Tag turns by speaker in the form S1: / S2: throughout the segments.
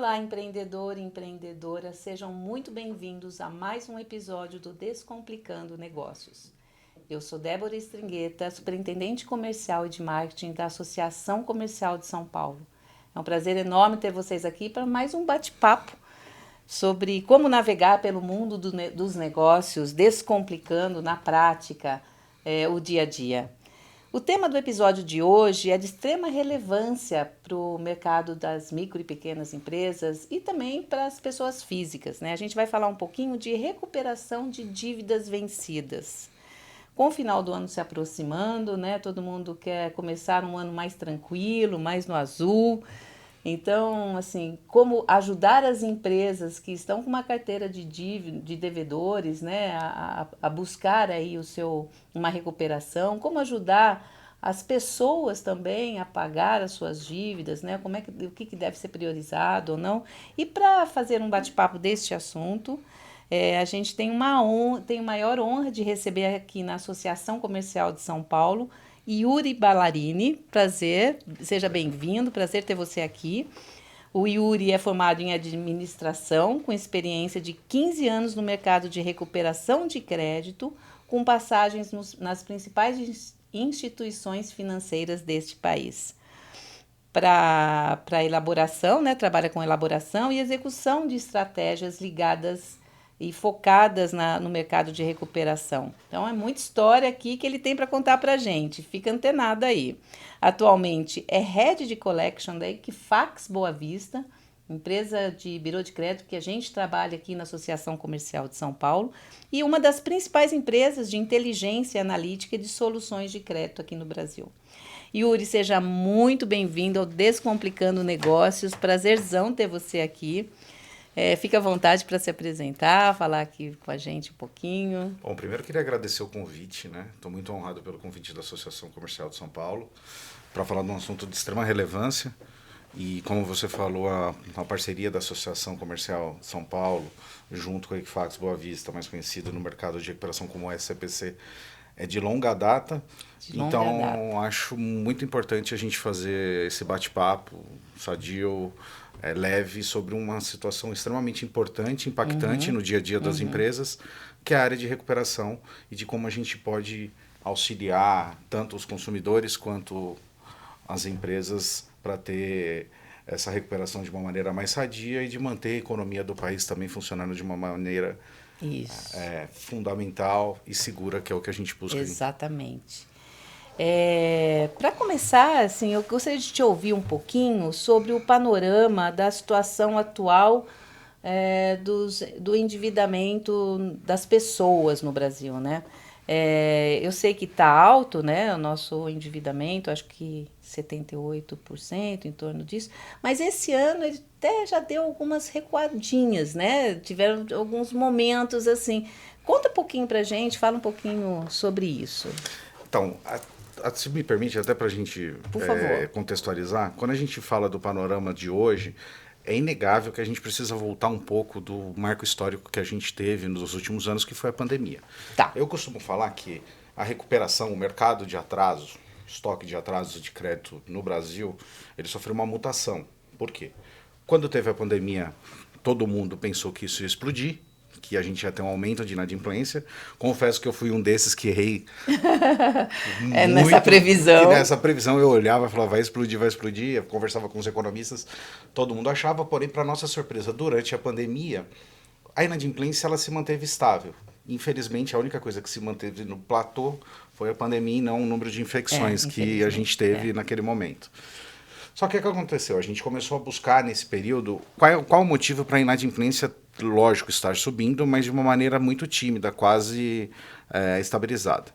S1: Olá, empreendedor e empreendedora, sejam muito bem-vindos a mais um episódio do Descomplicando Negócios. Eu sou Débora Stringueta, superintendente comercial e de marketing da Associação Comercial de São Paulo. É um prazer enorme ter vocês aqui para mais um bate-papo sobre como navegar pelo mundo dos negócios, descomplicando na prática o dia a dia. O tema do episódio de hoje é de extrema relevância para o mercado das micro e pequenas empresas e também para as pessoas físicas, né? A gente vai falar um pouquinho de recuperação de dívidas vencidas. Com o final do ano se aproximando, né? Todo mundo quer começar um ano mais tranquilo, mais no azul. Então, assim, como ajudar as empresas que estão com uma carteira de devedores, né, a buscar aí uma recuperação, como ajudar as pessoas também a pagar as suas dívidas, né, o que deve ser priorizado ou não. E para fazer um bate-papo deste assunto, a gente tem tem a maior honra de receber aqui na Associação Comercial de São Paulo Yuri Ballarini. Prazer, seja bem-vindo, prazer ter você aqui. O Yuri é formado em administração, com experiência de 15 anos no mercado de recuperação de crédito, com passagens nas principais instituições financeiras deste país. Para elaboração, né, trabalha com elaboração e execução de estratégias ligadas e focadas no mercado de recuperação. Então, é muita história aqui que ele tem para contar para a gente. Fica antenado aí. Atualmente, é Head de Collection da Equifax Boa Vista, empresa de birô de crédito que a gente trabalha aqui na Associação Comercial de São Paulo, e uma das principais empresas de inteligência analítica e de soluções de crédito aqui no Brasil. Yuri, seja muito bem-vindo ao Descomplicando Negócios. Prazerzão ter você aqui. Fica à vontade para se apresentar, falar aqui com a gente um pouquinho.
S2: Bom, primeiro queria agradecer o convite, né? Estou muito honrado pelo convite da Associação Comercial de São Paulo para falar de um assunto de extrema relevância. E como você falou, a parceria da Associação Comercial de São Paulo, junto com a Equifax Boa Vista, mais conhecida no mercado de recuperação como SCPC, é de longa data. Acho muito importante a gente fazer esse bate-papo sadio, leve, sobre uma situação extremamente importante, impactante no dia a dia das empresas, que é a área de recuperação e de como a gente pode auxiliar tanto os consumidores quanto as empresas para ter essa recuperação de uma maneira mais sadia e de manter a economia do país também funcionando de uma maneira fundamental e segura, que é o que a gente busca.
S1: Exatamente. Para começar, assim, eu gostaria de te ouvir um pouquinho sobre o panorama da situação atual do endividamento das pessoas no Brasil, né? Eu sei que está alto, né, o nosso endividamento, acho que 78%, em torno disso, mas esse ano ele até já deu algumas recuadinhas, né? Tiveram alguns momentos assim. Conta um pouquinho para a gente, fala um pouquinho sobre isso.
S2: Então, se me permite, até para a gente contextualizar, quando a gente fala do panorama de hoje, é inegável que a gente precisa voltar um pouco do marco histórico que a gente teve nos últimos anos, que foi a pandemia.
S1: Tá.
S2: Eu costumo falar que a recuperação, o mercado de atraso, estoque de atrasos de crédito no Brasil, ele sofreu uma mutação. Por quê? Quando teve a pandemia, todo mundo pensou que isso ia explodir, que a gente ia ter um aumento de inadimplência. Confesso que eu fui um desses que errei muito.
S1: Nessa previsão.
S2: Nessa previsão eu olhava e falava, vai explodir, vai explodir. Eu conversava com os economistas, todo mundo achava, porém, para nossa surpresa, durante a pandemia, a inadimplência ela se manteve estável. Infelizmente, a única coisa que se manteve no platô foi a pandemia e não o número de infecções que a gente teve naquele momento. Só que o que aconteceu? A gente começou a buscar nesse período qual o motivo para a inadimplência, lógico, estar subindo, mas de uma maneira muito tímida, quase estabilizada.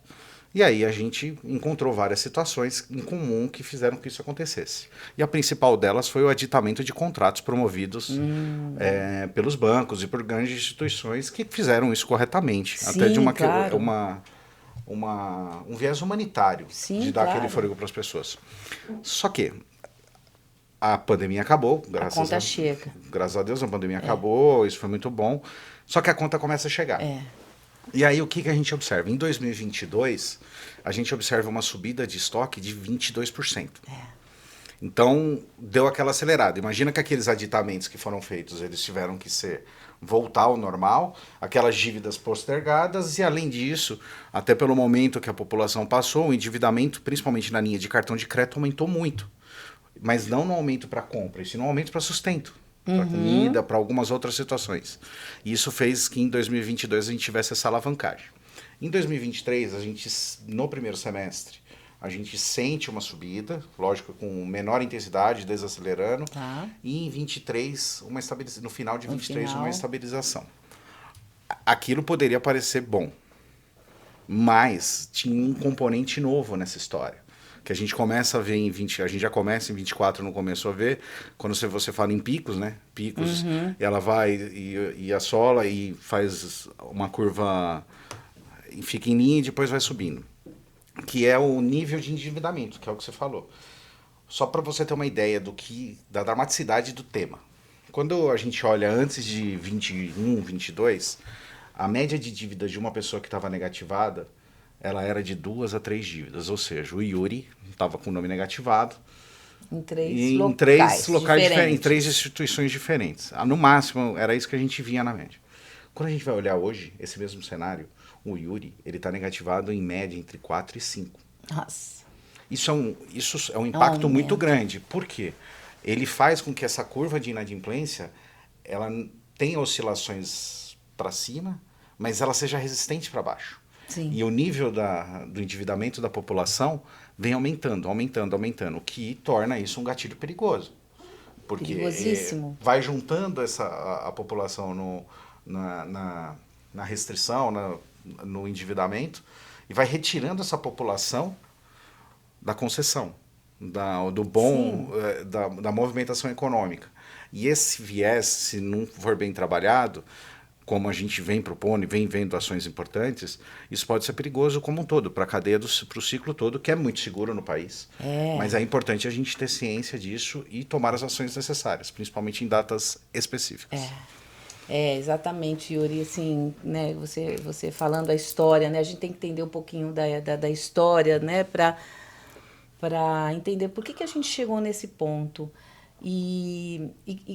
S2: E aí a gente encontrou várias situações em comum que fizeram que isso acontecesse. E a principal delas foi o aditamento de contratos promovidos pelos bancos e por grandes instituições que fizeram isso corretamente.
S1: Sim,
S2: até de
S1: claro.
S2: um viés humanitário.
S1: Sim,
S2: de dar
S1: claro.
S2: aquele fôlego para as pessoas. Só que a pandemia acabou, graças a Deus a pandemia acabou, isso foi muito bom. Só que a conta começa a chegar. E aí o que a gente observa? Em 2022, a gente observa uma subida de estoque de 22%. Então, deu aquela acelerada. Imagina que aqueles aditamentos que foram feitos, eles tiveram que voltar ao normal, aquelas dívidas postergadas, e além disso, até pelo momento que a população passou, o endividamento, principalmente na linha de cartão de crédito, aumentou muito. Mas não no aumento para compra, e sim no aumento para sustento, para comida, para algumas outras situações. E isso fez que em 2022 a gente tivesse essa alavancagem. Em 2023, no primeiro semestre, a gente sente uma subida, lógico, com menor intensidade, desacelerando.
S1: Tá.
S2: E em 23, no final de 23, uma estabilização. Aquilo poderia parecer bom, mas tinha um componente novo nessa história, que a gente começa a ver a gente já começa em 24, não começou a ver, quando você fala em picos, né? Picos, ela vai e assola e faz uma curva, fica em linha e depois vai subindo, que é o nível de endividamento, que é o que você falou. Só para você ter uma ideia da dramaticidade do tema. Quando a gente olha antes de 21, 22, a média de dívidas de uma pessoa que estava negativada, ela era de 2 a 3 dívidas. Ou seja, o Yuri estava com o nome negativado
S1: em três locais diferentes,
S2: em 3 instituições diferentes. No máximo, era isso que a gente via na média. Quando a gente vai olhar hoje, esse mesmo cenário, o Yuri, ele está negativado em média entre 4 e 5.
S1: Nossa.
S2: Isso é um impacto muito grande. Por quê? Ele faz com que essa curva de inadimplência ela tenha oscilações para cima, mas ela seja resistente para baixo.
S1: Sim.
S2: E o nível do endividamento da população vem aumentando, o que torna isso um gatilho perigoso. Porque
S1: perigosíssimo.
S2: Vai juntando a população na restrição, no endividamento, e vai retirando essa população da concessão, do bom, da movimentação econômica. E esse viés, se não for bem trabalhado, como a gente vem propondo e vem vendo ações importantes, isso pode ser perigoso como um todo, para a cadeia, para o ciclo todo, que é muito seguro no país. Mas é importante a gente ter ciência disso e tomar as ações necessárias, principalmente em datas específicas.
S1: Exatamente, Yuri, assim, né, você falando a história, né, a gente tem que entender um pouquinho da história, né, para entender por que a gente chegou nesse ponto. E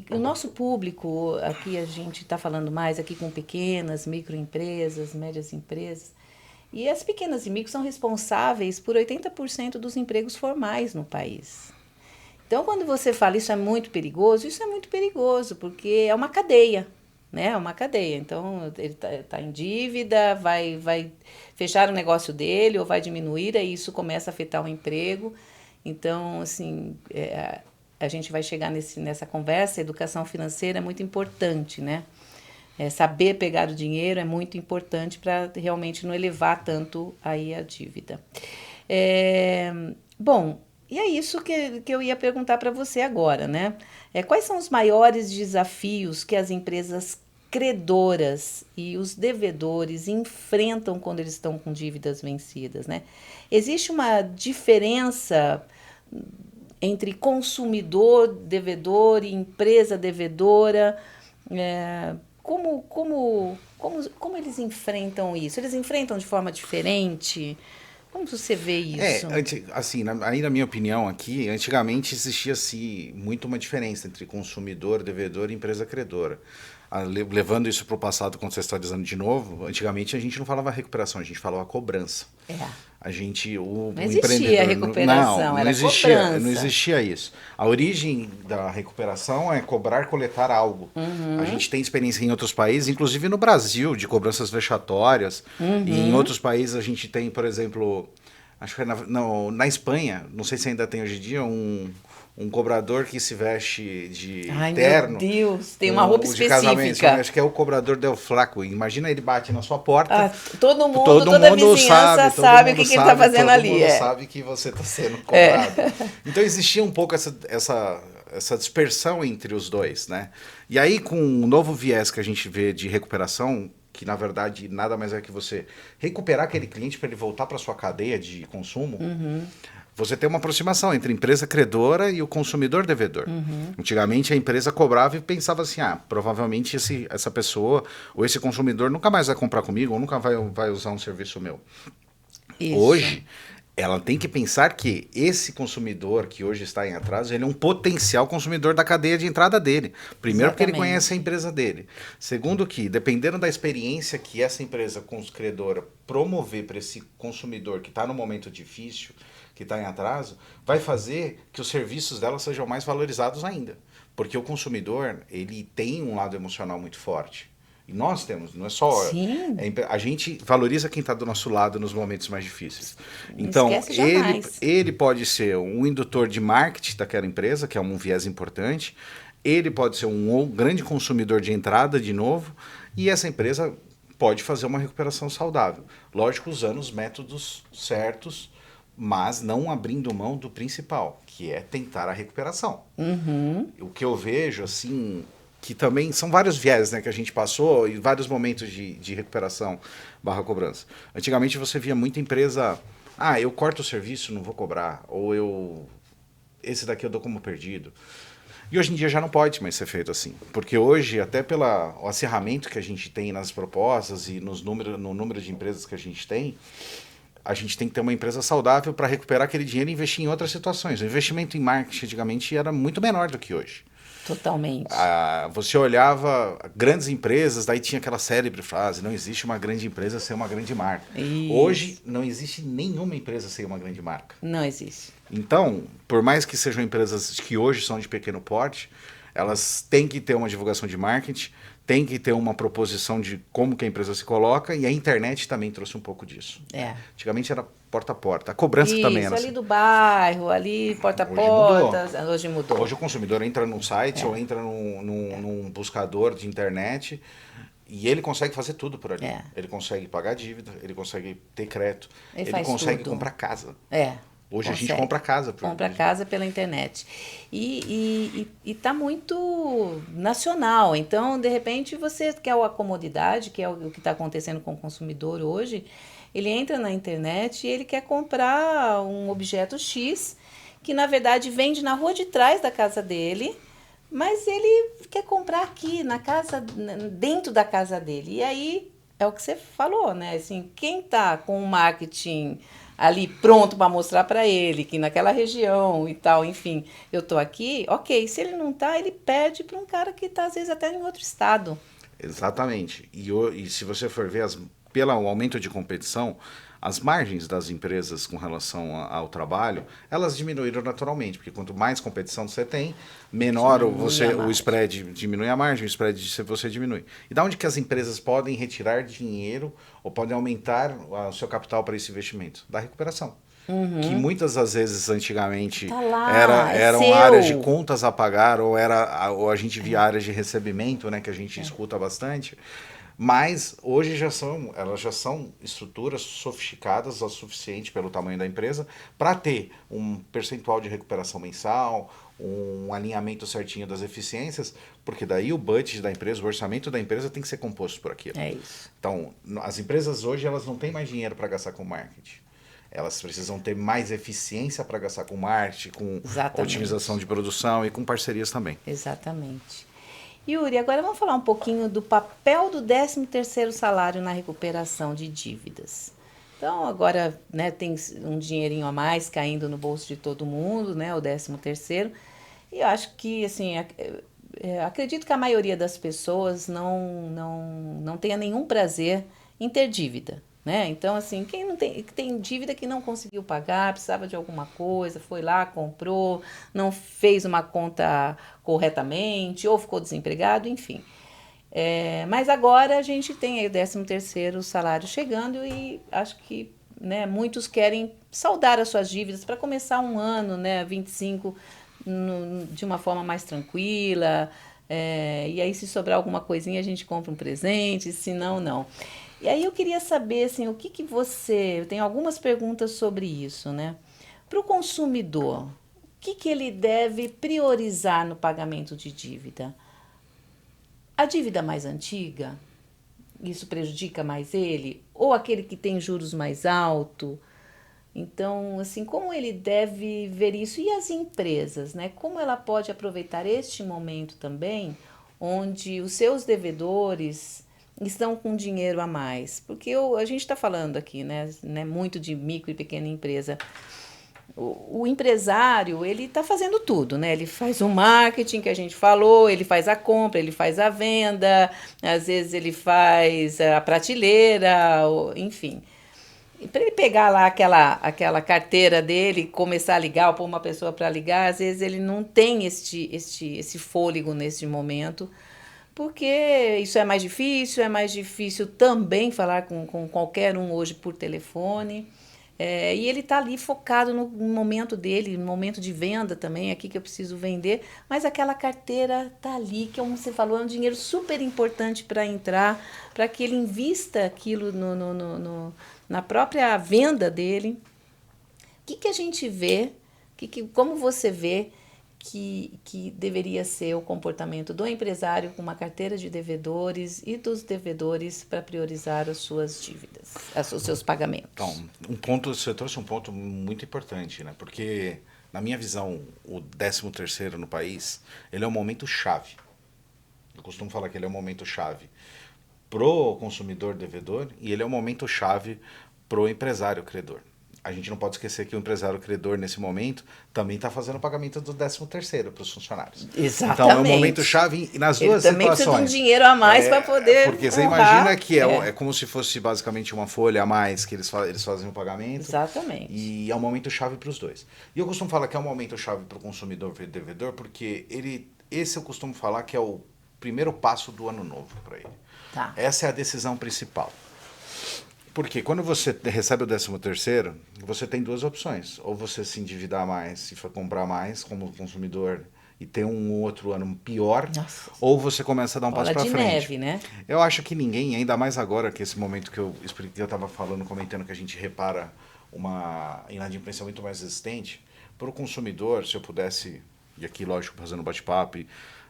S1: o nosso público, aqui a gente está falando mais aqui com pequenas, microempresas, médias empresas, e as pequenas e micros são responsáveis por 80% dos empregos formais no país. Então, quando você fala isso é muito perigoso, porque é uma cadeia, né? É uma cadeia. Então, ele tá em dívida, vai fechar o negócio dele ou vai diminuir, aí isso começa a afetar o emprego. Então, assim, a gente vai chegar nessa conversa, a educação financeira é muito importante, né? Saber pegar o dinheiro é muito importante para realmente não elevar tanto aí a dívida. Bom, e é isso que eu ia perguntar para você agora, né? Quais são os maiores desafios que as empresas credoras e os devedores enfrentam quando eles estão com dívidas vencidas, né? Existe uma diferença entre consumidor devedor e empresa devedora? Como eles enfrentam isso? Eles enfrentam de forma diferente? Como você vê isso?
S2: Assim, aí na minha opinião aqui, antigamente existia-se muito uma diferença entre consumidor, devedor e empresa credora. Levando isso para o passado, contextualizando de novo, antigamente a gente não falava recuperação, a gente falava cobrança.
S1: Não existia recuperação, era cobrança.
S2: Não existia isso. A origem da recuperação é cobrar, coletar algo. A gente tem experiência em outros países, inclusive no Brasil, de cobranças vexatórias. E em outros países a gente tem, por exemplo, acho que na Espanha, não sei se ainda tem hoje em dia, um cobrador que se veste de terno.
S1: Meu Deus, tem uma roupa específica.
S2: Acho que é o cobrador del flaco. Imagina, ele bate na sua porta.
S1: Toda a vizinhança sabe o que ele está fazendo ali.
S2: Todo mundo sabe que você está sendo cobrado. Então existia um pouco essa dispersão entre os dois, né? E aí, com o novo viés que a gente vê de recuperação, que na verdade nada mais é que você recuperar aquele cliente para ele voltar para sua cadeia de consumo, você tem uma aproximação entre a empresa credora e o consumidor devedor. Antigamente a empresa cobrava e pensava assim, provavelmente essa pessoa ou esse consumidor nunca mais vai comprar comigo ou nunca vai usar um serviço meu.
S1: Isso.
S2: Hoje, ela tem que pensar que esse consumidor que hoje está em atraso, ele é um potencial consumidor da cadeia de entrada dele. Primeiro, porque ele conhece a empresa dele. Segundo, que dependendo da experiência que essa empresa consumidora promover para esse consumidor que está no momento difícil, que está em atraso, vai fazer que os serviços dela sejam mais valorizados ainda. Porque o consumidor, ele tem um lado emocional muito forte. E nós temos, não é só...
S1: Sim.
S2: A gente valoriza quem está do nosso lado nos momentos mais difíceis.
S1: Não
S2: Então,
S1: esquece jamais.
S2: ele pode ser um indutor de marketing daquela empresa, que é um viés importante. Ele pode ser um grande consumidor de entrada de novo. E essa empresa pode fazer uma recuperação saudável. Lógico, usando os métodos certos, mas não abrindo mão do principal, que é tentar a recuperação. O que eu vejo, assim, que também são vários viés, né, que a gente passou e vários momentos de recuperação barra cobrança. Antigamente você via muita empresa, eu corto o serviço, não vou cobrar, ou esse daqui eu dou como perdido. E hoje em dia já não pode mais ser feito assim, porque hoje, até pelo acirramento que a gente tem nas propostas e no número de empresas que a gente tem que ter uma empresa saudável para recuperar aquele dinheiro e investir em outras situações. O investimento em marketing antigamente era muito menor do que hoje.
S1: Totalmente.
S2: Você olhava grandes empresas, daí tinha aquela célebre frase, não existe uma grande empresa sem uma grande marca.
S1: Isso.
S2: Hoje não existe nenhuma empresa sem uma grande marca.
S1: Não existe.
S2: Então, por mais que sejam empresas que hoje são de pequeno porte, elas têm que ter uma divulgação de marketing, tem que ter uma proposição de como que a empresa se coloca, e a internet também trouxe um pouco disso. Antigamente era porta a porta. A cobrança também era
S1: ali
S2: assim.
S1: do bairro, ali porta a porta. Hoje mudou.
S2: Hoje o consumidor entra num site ou entra num buscador de internet e ele consegue fazer tudo por ali. Ele consegue pagar dívida, ele consegue ter crédito, ele consegue comprar casa. Hoje a gente compra casa.
S1: Compra casa pela internet. E está muito nacional. Então, de repente, você quer a comodidade, que é o que está acontecendo com o consumidor hoje. Ele entra na internet e ele quer comprar um objeto X, que na verdade vende na rua de trás da casa dele, mas ele quer comprar aqui, na casa, dentro da casa dele. E aí, é o que você falou, né? Assim, quem está com o marketing ali pronto para mostrar para ele que naquela região e tal, enfim, eu tô aqui, ok. Se ele não tá, ele pede para um cara que está às vezes até em outro estado.
S2: Exatamente. E se você for ver, pelo aumento de competição, as margens das empresas com relação ao trabalho, elas diminuíram naturalmente, porque quanto mais competição você tem, menor o spread diminui a margem, o spread você diminui. E da onde que as empresas podem retirar dinheiro ou podem aumentar o seu capital para esse investimento? Da recuperação. Que muitas das vezes antigamente eram áreas de contas a pagar ou a gente via áreas de recebimento, né, que a gente escuta bastante. Mas hoje elas já são estruturas sofisticadas o suficiente pelo tamanho da empresa para ter um percentual de recuperação mensal, um alinhamento certinho das eficiências, porque daí o budget da empresa, o orçamento da empresa tem que ser composto por aquilo.
S1: É isso.
S2: Então, as empresas hoje elas não têm mais dinheiro para gastar com marketing. Elas precisam ter mais eficiência para gastar com marketing, com otimização de produção e com parcerias também.
S1: Exatamente. Yuri, agora vamos falar um pouquinho do papel do 13º salário na recuperação de dívidas. Então, agora, né, tem um dinheirinho a mais caindo no bolso de todo mundo, né, o 13º. E eu acho que, assim, acredito que a maioria das pessoas não tenha nenhum prazer em ter dívida. Né? Então, assim, quem não tem dívida que não conseguiu pagar, precisava de alguma coisa, foi lá, comprou, não fez uma conta corretamente, ou ficou desempregado, enfim. Mas agora a gente tem aí o 13º salário chegando e acho que, né, muitos querem saldar as suas dívidas para começar um ano, né, 25, de uma forma mais tranquila. E aí, se sobrar alguma coisinha, a gente compra um presente, se não, não. E aí eu queria saber, assim, o que você... Eu tenho algumas perguntas sobre isso, né? Para o consumidor, o que ele deve priorizar no pagamento de dívida? A dívida mais antiga, isso prejudica mais ele? Ou aquele que tem juros mais altos? Então, assim, como ele deve ver isso? E as empresas, né? Como ela pode aproveitar este momento também, onde os seus devedores... estão com dinheiro a mais? Porque a gente está falando aqui, né, muito de micro e pequena empresa. O empresário, ele está fazendo tudo, né? Ele faz o marketing que a gente falou, ele faz a compra, ele faz a venda, às vezes ele faz a prateleira, enfim. Para ele pegar lá aquela carteira dele, começar a ligar ou pôr uma pessoa para ligar, às vezes ele não tem esse fôlego nesse momento, porque isso é mais difícil também falar com qualquer um hoje por telefone. E ele está ali focado no momento dele, no momento de venda também, aqui que eu preciso vender, mas aquela carteira está ali, que como você falou, é um dinheiro super importante para entrar, para que ele invista aquilo na própria venda dele. O que a gente vê, como você vê que deveria ser o comportamento do empresário com uma carteira de devedores e dos devedores para priorizar as suas dívidas, os seus pagamentos?
S2: Então, você trouxe um ponto muito importante, né? Porque, na minha visão, o 13º no país, ele é um momento chave. Eu costumo falar que ele é um momento chave pro consumidor devedor e ele é um momento chave pro empresário credor. A gente não pode esquecer que o empresário credor, nesse momento, também está fazendo o pagamento do 13º para os funcionários.
S1: Exatamente.
S2: Então, é um momento chave nas duas situações.
S1: Ele também precisa de um dinheiro a mais para poder
S2: Porque você imagina que é como se fosse basicamente uma folha a mais que eles fazem o pagamento.
S1: Exatamente.
S2: E é um momento chave para os dois. E eu costumo falar que é um momento chave para o consumidor devedor, porque esse eu costumo falar que é o primeiro passo do ano novo para ele.
S1: Tá.
S2: Essa é a decisão principal. Porque quando você recebe o 13º, você tem duas opções. Ou você se endividar mais e comprar mais como consumidor e ter um outro ano pior,
S1: Nossa.
S2: Ou você começa a dar um passo para frente.
S1: Neve, né?
S2: Eu acho que ninguém, ainda mais agora que esse momento que eu estava falando, comentando que a gente repara uma inadimplência muito mais resistente, para o consumidor, se eu pudesse, e aqui lógico fazendo bate-papo e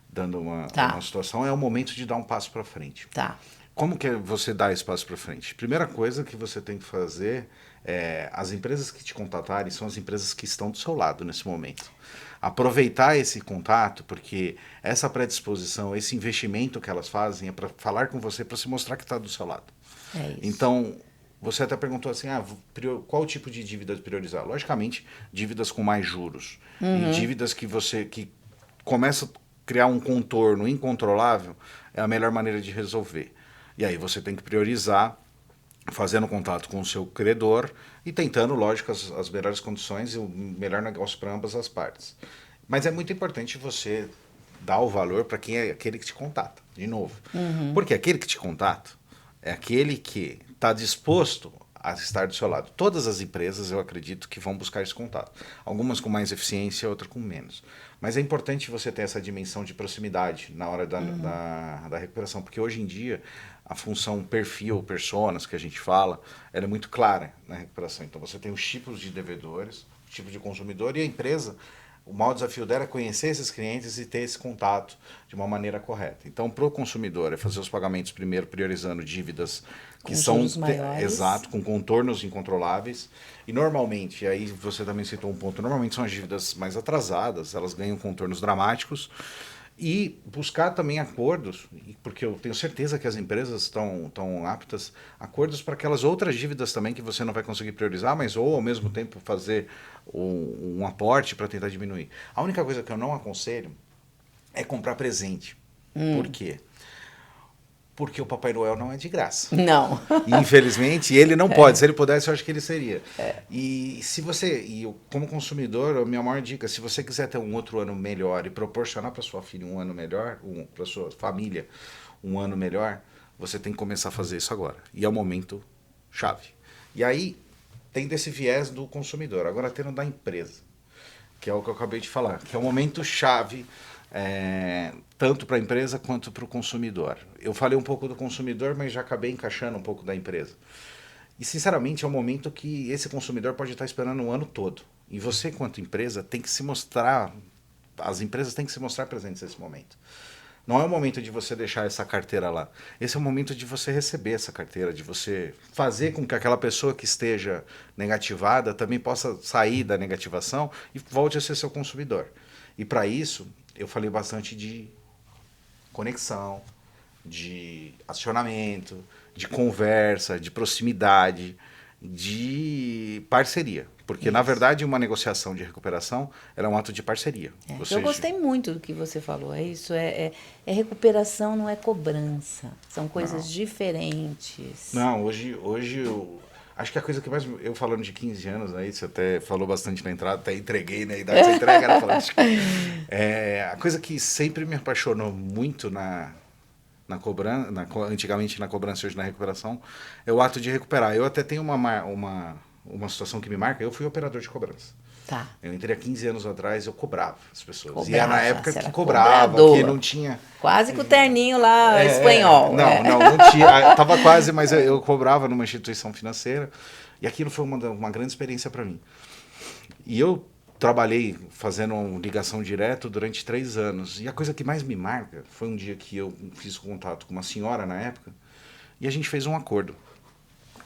S2: dando uma situação, é o momento de dar um passo para frente.
S1: Tá.
S2: Como que você dá esse passo para frente? Primeira coisa que você tem que fazer as empresas que te contatarem são as empresas que estão do seu lado nesse momento. Aproveitar esse contato, porque essa predisposição, esse investimento que elas fazem é para falar com você, para se mostrar que está do seu lado.
S1: É isso.
S2: Então, você até perguntou assim, qual tipo de dívida priorizar? Logicamente, dívidas com mais juros. E dívidas que começa a criar um contorno incontrolável é a melhor maneira de resolver. E aí você tem que priorizar, fazendo contato com o seu credor e tentando, lógico, as melhores condições e o melhor negócio para ambas as partes. Mas é muito importante você dar o valor para quem é aquele que te contata, de novo. Porque aquele que te contata é aquele que está disposto a estar do seu lado. Todas as empresas, eu acredito, que vão buscar esse contato. Algumas com mais eficiência, outras com menos. Mas é importante você ter essa dimensão de proximidade na hora da recuperação, porque hoje em dia a função perfil, personas que a gente fala, ela é muito clara na recuperação. Então você tem os tipos de devedores, os tipos de consumidor, e a empresa, o maior desafio dela é conhecer esses clientes e ter esse contato de uma maneira correta. Então, para o consumidor, é fazer os pagamentos primeiro, priorizando dívidas que são exato, com contornos incontroláveis. E normalmente, aí você também citou um ponto, normalmente são as dívidas mais atrasadas, elas ganham contornos dramáticos. E buscar também acordos, porque eu tenho certeza que as empresas estão aptas, acordos para aquelas outras dívidas também que você não vai conseguir priorizar, mas ou ao mesmo tempo fazer um aporte para tentar diminuir. A única coisa que eu não aconselho é comprar presente. Por quê? Porque o Papai Noel não é de graça.
S1: Não.
S2: E, infelizmente, ele não pode. Se ele pudesse, eu acho que ele seria. E se você, como consumidor, a minha maior dica, se você quiser ter um outro ano melhor e proporcionar para sua filha um ano melhor, para sua família um ano melhor, você tem que começar a fazer isso agora. E é o momento chave. E aí, tem desse viés do consumidor. Agora, tendo da empresa, que é o que eu acabei de falar, que é o momento chave, tanto para a empresa quanto para o consumidor. Eu falei um pouco do consumidor, mas já acabei encaixando um pouco da empresa. E, sinceramente, é um momento que esse consumidor pode estar esperando o ano todo. E você, quanto empresa, tem que se mostrar, as empresas têm que se mostrar presentes nesse momento. Não é o momento de você deixar essa carteira lá. Esse é o momento de você receber essa carteira, de você fazer com que aquela pessoa que esteja negativada também possa sair da negativação e volte a ser seu consumidor. E para isso, eu falei bastante de conexão, de acionamento, de conversa, de proximidade, de parceria. Porque, na verdade, uma negociação de recuperação ela é um ato de parceria.
S1: Eu gostei muito do que você falou. É isso, é recuperação, não é cobrança. São coisas diferentes.
S2: Não, hoje eu acho que a coisa que mais... Eu falando de 15 anos, aí você até falou bastante na entrada, até entreguei, né? A idade que você entrega, era falando a coisa que sempre me apaixonou muito na cobrança, antigamente na cobrança, hoje na recuperação, é o ato de recuperar. Eu até tenho uma situação que me marca. Eu fui operador de cobrança.
S1: Tá.
S2: Eu entrei há 15 anos atrás, eu cobrava as pessoas.
S1: Cobrava,
S2: e era na época que
S1: cobrava,
S2: que não tinha...
S1: Quase com o terninho lá, espanhol.
S2: Não tinha. Tava quase, mas eu cobrava numa instituição financeira. E aquilo foi uma grande experiência para mim. E eu trabalhei fazendo uma ligação direto durante 3 anos. E a coisa que mais me marca foi um dia que eu fiz contato com uma senhora na época e a gente fez um acordo.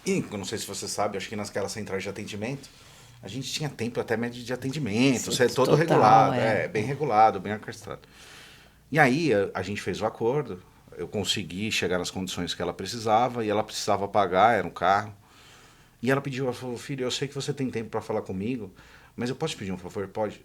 S2: E eu não sei se você sabe, acho que naquelas centrais de atendimento, a gente tinha tempo até médio de atendimento,
S1: Sim,
S2: todo
S1: total,
S2: regulado, bem regulado, bem orquestrado. E aí a gente fez o acordo, eu consegui chegar nas condições que ela precisava, e ela precisava pagar, era um carro. E ela pediu, ela falou, filho, eu sei que você tem tempo para falar comigo, mas eu posso te pedir um favor? Pode?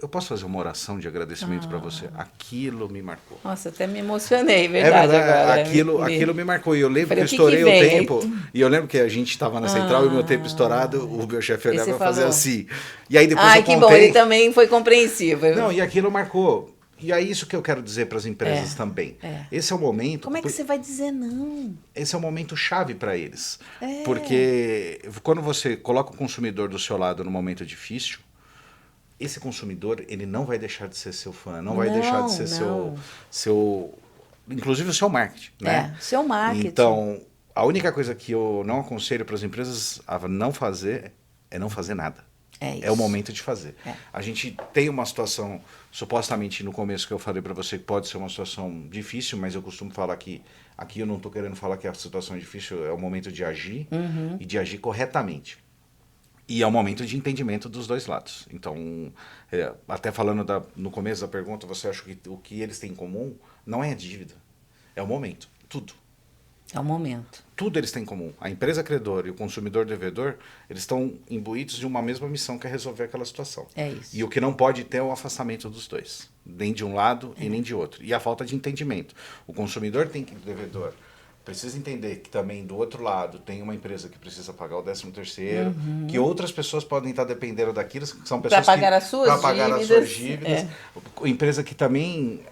S2: Eu posso fazer uma oração de agradecimento para você? Aquilo me marcou.
S1: Nossa, até me emocionei, verdade. Agora.
S2: Aquilo me marcou. E eu lembro que eu estourei o tempo. E eu lembro que a gente estava na central e o meu tempo estourado, o meu chefe olhava e fazia assim. E aí depois eu contei...
S1: que bom, ele também foi compreensivo.
S2: Não, e aquilo marcou. E é isso que eu quero dizer para as empresas também. Esse é o momento...
S1: Como é que você vai dizer não?
S2: Esse é o momento chave para eles. Porque quando você coloca o consumidor do seu lado no momento difícil, esse consumidor, ele não vai deixar de ser seu fã, não vai deixar de ser seu... Inclusive o seu marketing, né?
S1: Seu marketing.
S2: Então, a única coisa que eu não aconselho para as empresas a não fazer é não fazer nada. É o momento de fazer. A gente tem uma situação, supostamente no começo que eu falei para você, que pode ser uma situação difícil, mas eu costumo falar que aqui eu não estou querendo falar que a situação é difícil, é o momento de agir e de agir corretamente. E é o momento de entendimento dos dois lados. Então, até falando no começo da pergunta, você acha que o que eles têm em comum não é a dívida, é o momento, tudo.
S1: É o momento.
S2: Tudo eles têm em comum. A empresa credora e o consumidor devedor, eles estão imbuídos de uma mesma missão, que é resolver aquela situação.
S1: É isso.
S2: E o que não pode ter é o afastamento dos dois. Nem de um lado e nem de outro. E a falta de entendimento. O consumidor tem que, o devedor, precisa entender que também do outro lado tem uma empresa que precisa pagar o 13º, que outras pessoas podem estar dependendo daquilo, que são pessoas
S1: para pagar as suas
S2: dívidas. Empresa que também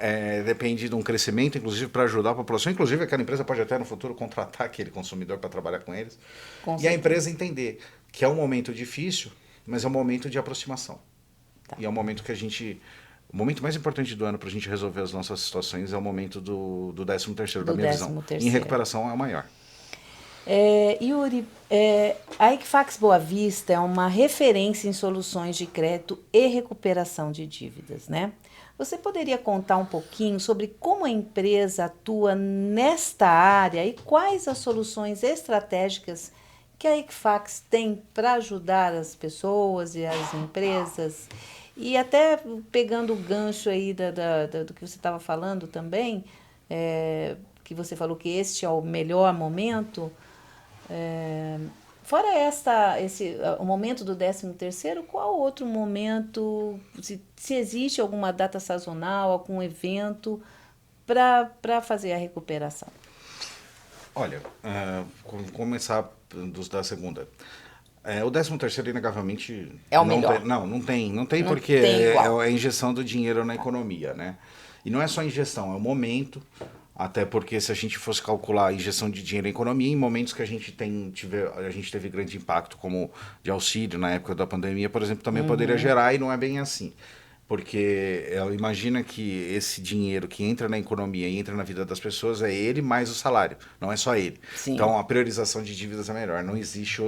S2: depende de um crescimento, inclusive para ajudar a população. Inclusive aquela empresa pode até no futuro contratar aquele consumidor para trabalhar com eles. E a empresa entender que é um momento difícil, mas é um momento de aproximação. E é um momento que a gente... O momento mais importante do ano para a gente resolver as nossas situações é o momento do 13º, da minha visão. Em recuperação é o maior.
S1: Yuri, a Equifax Boa Vista é uma referência em soluções de crédito e recuperação de dívidas, né? Você poderia contar um pouquinho sobre como a empresa atua nesta área e quais as soluções estratégicas que a Equifax tem para ajudar as pessoas e as empresas? E até pegando o gancho aí do que você estava falando também, que você falou que este é o melhor momento, fora o momento do 13º, qual outro momento, se existe alguma data sazonal, algum evento para fazer a recuperação?
S2: Olha, começar da segunda. O 13º, inegavelmente...
S1: É o melhor.
S2: Não tem porque é a injeção do dinheiro na economia, né? E não é só injeção, é o momento, até porque se a gente fosse calcular a injeção de dinheiro na economia, em momentos que a gente teve grande impacto, como de auxílio na época da pandemia, por exemplo, também poderia gerar, e não é bem assim. Porque imagina que esse dinheiro que entra na economia e entra na vida das pessoas é ele mais o salário, não é só ele.
S1: Sim.
S2: Então a priorização de dívidas é melhor, não existe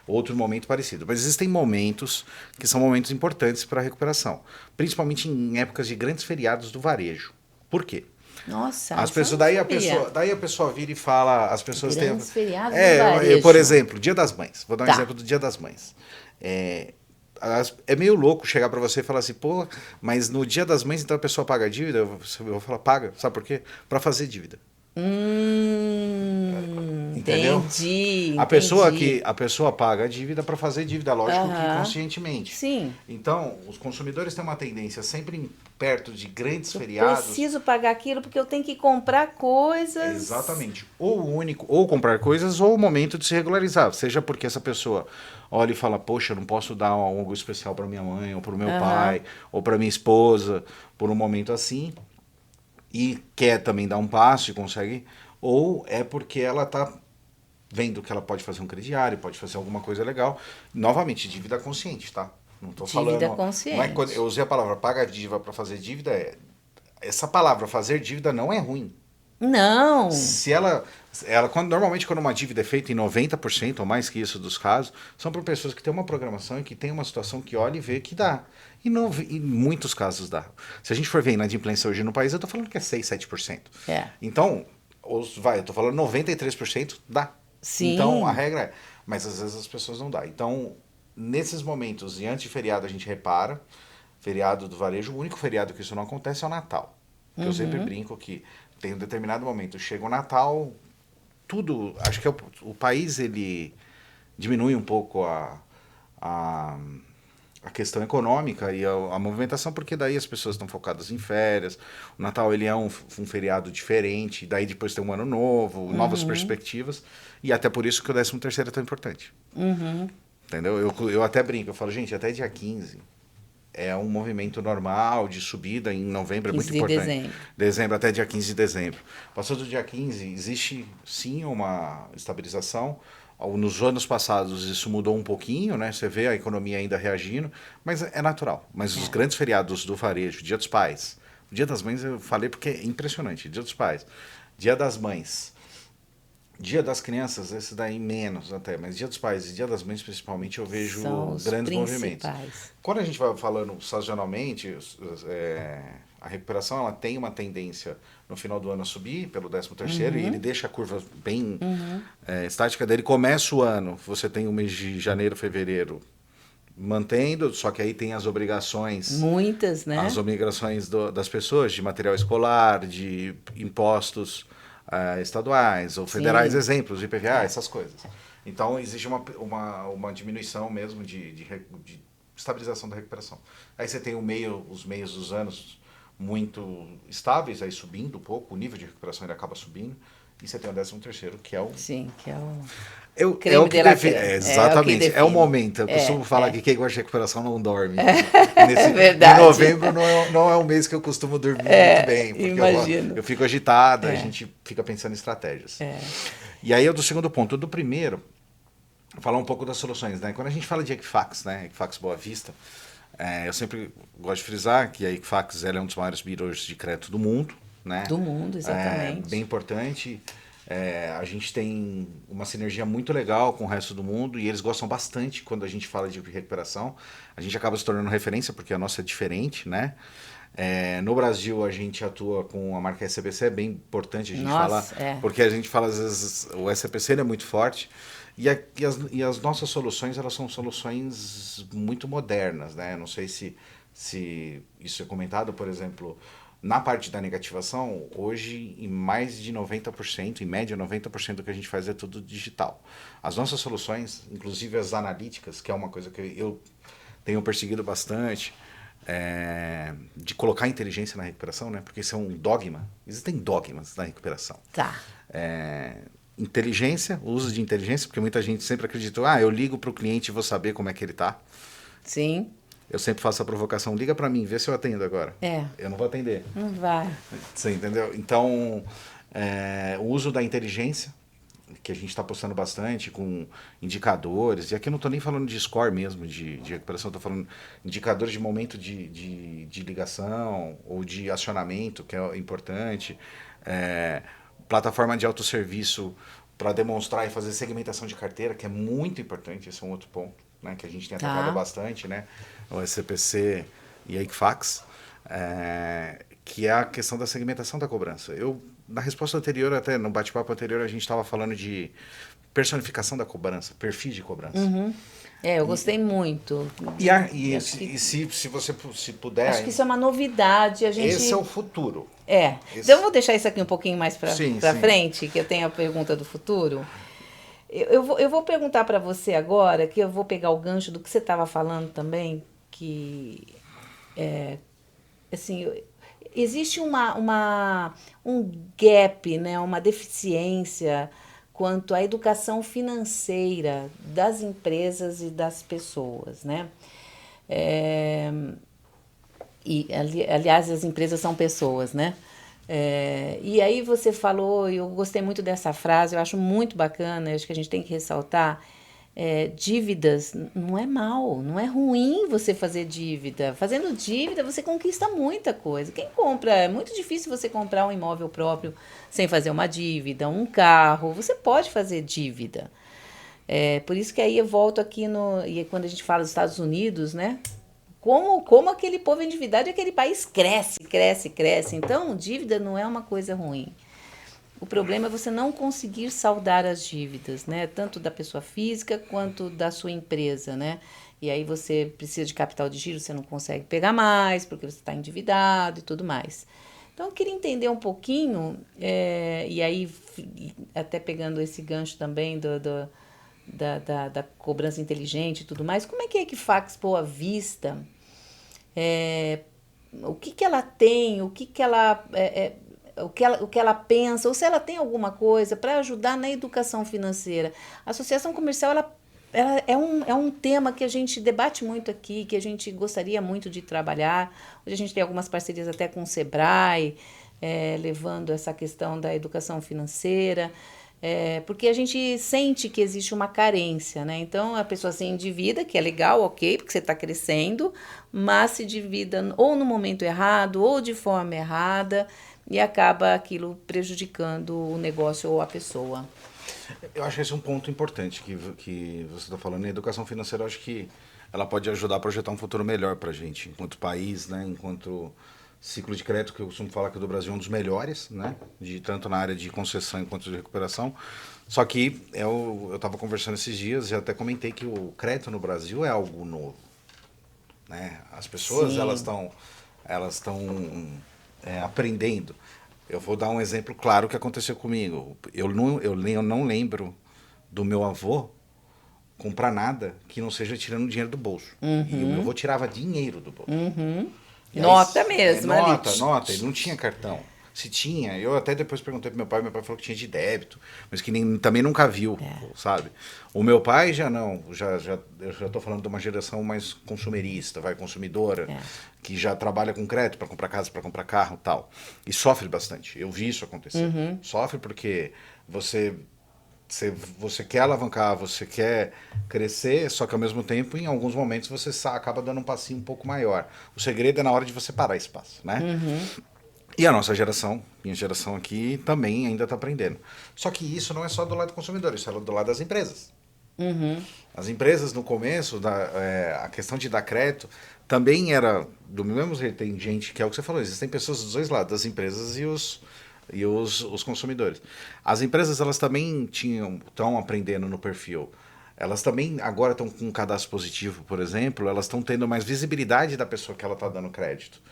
S2: outro momento parecido. Mas existem momentos que são momentos importantes para a recuperação, principalmente em épocas de grandes feriados do varejo. Por quê?
S1: Nossa,
S2: daí a pessoa vira e fala, as pessoas
S1: grandes feriados do varejo.
S2: Por exemplo, Dia das Mães. Vou dar um exemplo do Dia das Mães. É meio louco chegar para você e falar assim, pô, mas no Dia das Mães então a pessoa paga a dívida? Eu vou falar, paga. Sabe por quê? Para fazer dívida. Entendeu?
S1: Entendi.
S2: A pessoa paga a dívida para fazer dívida, lógico que conscientemente.
S1: Sim.
S2: Então, os consumidores têm uma tendência sempre perto de grandes
S1: Eu
S2: feriados.
S1: preciso pagar aquilo porque eu tenho que comprar coisas.
S2: Exatamente. Ou comprar coisas ou o momento de se regularizar. Seja porque essa pessoa olha e fala, poxa, eu não posso dar algo especial para minha mãe, ou para o meu pai, ou para minha esposa, por um momento assim, e quer também dar um passo e consegue, ou é porque ela está vendo que ela pode fazer um crediário, pode fazer alguma coisa legal. Novamente, dívida consciente, tá? Não tô
S1: Dívida
S2: falando.
S1: consciente.
S2: Não é quando eu usei a palavra pagar dívida para fazer dívida. Essa palavra fazer dívida não é ruim.
S1: Não.
S2: Se normalmente quando uma dívida é feita em 90% ou mais que isso dos casos, são por pessoas que têm uma programação e que têm uma situação que olha e vê que dá. E em muitos casos dá. Se a gente for ver a inadimplência hoje no país, eu estou falando que é 6, 7%. Então, eu estou falando 93% dá.
S1: Sim.
S2: Então, a regra é. Mas às vezes as pessoas não dão. Então, nesses momentos, e antes de feriado a gente repara, feriado do varejo, o único feriado que isso não acontece é o Natal. Porque eu sempre brinco que tem um determinado momento, chega o Natal, tudo, acho que o país ele diminui um pouco a questão econômica e a movimentação, porque daí as pessoas estão focadas em férias, o Natal ele é um feriado diferente, daí depois tem um ano novo, novas perspectivas, e até por isso que o 13º é tão importante. Entendeu? Eu até brinco, eu falo, gente, até dia 15 é um movimento normal de subida, em novembro é muito importante. Dezembro até dia 15 de dezembro. Passou do dia 15, existe sim uma estabilização. Nos anos passados isso mudou um pouquinho, né? Você vê a economia ainda reagindo, mas é natural. Mas os grandes feriados do varejo, Dia dos Pais, o Dia das Mães eu falei porque é impressionante, Dia dos Pais, Dia das Mães, Dia das Crianças, esse daí menos até, mas Dia dos Pais e Dia das Mães principalmente eu vejo grandes movimentos. Quando a gente vai falando sazonalmente, a recuperação ela tem uma tendência no final do ano a subir pelo 13º e ele deixa a curva bem estática. Daí ele começa o ano, você tem o mês de janeiro, fevereiro mantendo, só que aí tem as obrigações.
S1: Muitas, né?
S2: As obrigações das pessoas de material escolar, de impostos estaduais ou federais, exemplos, IPVA, essas coisas. Então, existe uma diminuição mesmo de estabilização da recuperação. Aí você tem os meios dos anos muito estáveis, aí subindo um pouco, o nível de recuperação ele acaba subindo, e você tem o 13º, que é o...
S1: Sim, que é o...
S2: É o que define. Exatamente, é o momento. Eu costumo falar que quem gosta de recuperação não dorme.
S1: É verdade.
S2: Em novembro não é um mês que eu costumo dormir muito bem, porque eu fico agitada, a gente fica pensando em estratégias. E aí, do segundo ponto. Do primeiro, falar um pouco das soluções. Né? Quando a gente fala de Equifax, né? Equifax Boa Vista, eu sempre gosto de frisar que a Equifax ela é um dos maiores bureaus de crédito do mundo. Né?
S1: Do mundo, exatamente.
S2: Bem importante. A gente tem uma sinergia muito legal com o resto do mundo e eles gostam bastante quando a gente fala de recuperação. A gente acaba se tornando referência porque a nossa é diferente, né? No Brasil a gente atua com a marca SBC, é bem importante a gente falar, porque a gente fala às vezes o SPC ele é muito forte e as nossas soluções elas são soluções muito modernas, né? Não sei se isso é comentado, por exemplo. Na parte da negativação, hoje, em mais de 90%, em média 90% do que a gente faz é tudo digital. As nossas soluções, inclusive as analíticas, que é uma coisa que eu tenho perseguido bastante, de colocar inteligência na recuperação, né? Porque isso é um dogma. Existem dogmas na recuperação.
S1: Tá.
S2: Inteligência, o uso de inteligência, porque muita gente sempre acreditou, eu ligo para o cliente e vou saber como é que ele está.
S1: Sim.
S2: Eu sempre faço a provocação, liga para mim, vê se eu atendo agora. Eu não vou atender.
S1: Não vai.
S2: Você entendeu? Então, o uso da inteligência, que a gente está postando bastante, com indicadores, e aqui eu não estou nem falando de score mesmo, de recuperação, estou falando indicadores de momento de ligação ou de acionamento, que é importante, plataforma de autosserviço para demonstrar e fazer segmentação de carteira, que é muito importante, esse é um outro ponto, né, que a gente tem atacado bastante, né? O SCPC e a Equifax, que é a questão da segmentação da cobrança. Na resposta anterior, até no bate-papo anterior, a gente estava falando de personificação da cobrança, perfis de cobrança.
S1: Eu gostei muito.
S2: Se você se puder...
S1: Acho que isso é uma novidade.
S2: Esse é o futuro.
S1: Então eu vou deixar isso aqui um pouquinho mais para
S2: Sim.
S1: frente, que eu tenho a pergunta do futuro. Eu vou perguntar para você agora, que eu vou pegar o gancho do que você estava falando também, que assim, existe um gap, né, uma deficiência quanto à educação financeira das empresas e das pessoas, né? Aliás, as empresas são pessoas, né? E aí você falou, e eu gostei muito dessa frase, eu acho muito bacana, acho que a gente tem que ressaltar, dívidas não é mal, não é ruim você fazer dívida. Fazendo dívida, você conquista muita coisa. Quem compra, é muito difícil você comprar um imóvel próprio sem fazer uma dívida, um carro, você pode fazer dívida. Por isso que aí eu volto aqui e quando a gente fala dos Estados Unidos, né? Como aquele povo endividado e aquele país cresce. Então, dívida não é uma coisa ruim. O problema é você não conseguir saldar as dívidas, né? Tanto da pessoa física quanto da sua empresa, né? E aí você precisa de capital de giro, você não consegue pegar mais, porque você está endividado e tudo mais. Então, eu queria entender um pouquinho, e aí até pegando esse gancho também da cobrança inteligente e tudo mais, como é que a Equifax Boa Vista, o que ela tem, o que ela pensa, ou se ela tem alguma coisa para ajudar na educação financeira. A associação comercial, ela é um tema que a gente debate muito aqui, que a gente gostaria muito de trabalhar. Hoje a gente tem algumas parcerias até com o Sebrae, levando essa questão da educação financeira, porque a gente sente que existe uma carência, né? Então, a pessoa se endivida, que é legal, ok, porque você está crescendo, mas se endivida ou no momento errado, ou de forma errada, e acaba aquilo prejudicando o negócio ou a pessoa.
S2: Eu acho que esse é um ponto importante que você está falando. A educação financeira, eu acho que ela pode ajudar a projetar um futuro melhor para a gente, enquanto país, né? Enquanto ciclo de crédito, que eu costumo falar que o do Brasil é um dos melhores, né? Tanto na área de concessão quanto de recuperação. Só que eu estava conversando esses dias e até comentei que o crédito no Brasil é algo novo, né? As pessoas,
S1: Sim.
S2: elas estão aprendendo. Eu vou dar um exemplo claro que aconteceu comigo. Eu não lembro do meu avô comprar nada que não seja tirando dinheiro do bolso. E o meu avô tirava dinheiro do bolso.
S1: Nota mesmo,
S2: Nota. Ele não tinha cartão. Se tinha, eu até depois perguntei pro meu pai falou que tinha de débito, mas que também nunca viu, sabe? O meu pai já não, eu já tô falando de uma geração mais consumerista, consumidora, que já trabalha com crédito para comprar casa, para comprar carro e tal. E sofre bastante, eu vi isso acontecer. Sofre porque você quer alavancar, você quer crescer, só que ao mesmo tempo, em alguns momentos, você acaba dando um passinho um pouco maior. O segredo é na hora de você parar esse passo, né? E a nossa geração, minha geração aqui, também ainda está aprendendo. Só que isso não é só do lado do consumidor, isso é do lado das empresas. As empresas, no começo, a questão de dar crédito, também era do mesmo jeito. Tem gente, que é o que você falou, existem pessoas dos dois lados, das empresas e os consumidores. As empresas, elas também estão aprendendo no perfil. Elas também agora estão com um cadastro positivo, por exemplo, elas estão tendo mais visibilidade da pessoa que ela está dando crédito.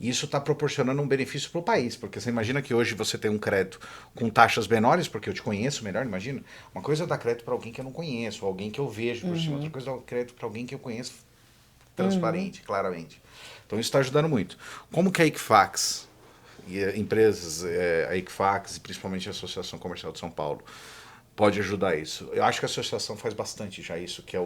S2: E isso está proporcionando um benefício para o país, porque você imagina que hoje você tem um crédito com taxas menores, porque eu te conheço melhor, imagina. Uma coisa é dar crédito para alguém que eu não conheço, alguém que eu vejo por cima, outra coisa é dar crédito para alguém que eu conheço transparente, claramente. Então isso está ajudando muito. Como que a Equifax e empresas, a Equifax e principalmente a Associação Comercial de São Paulo, pode ajudar isso? Eu acho que a associação faz bastante já isso, que é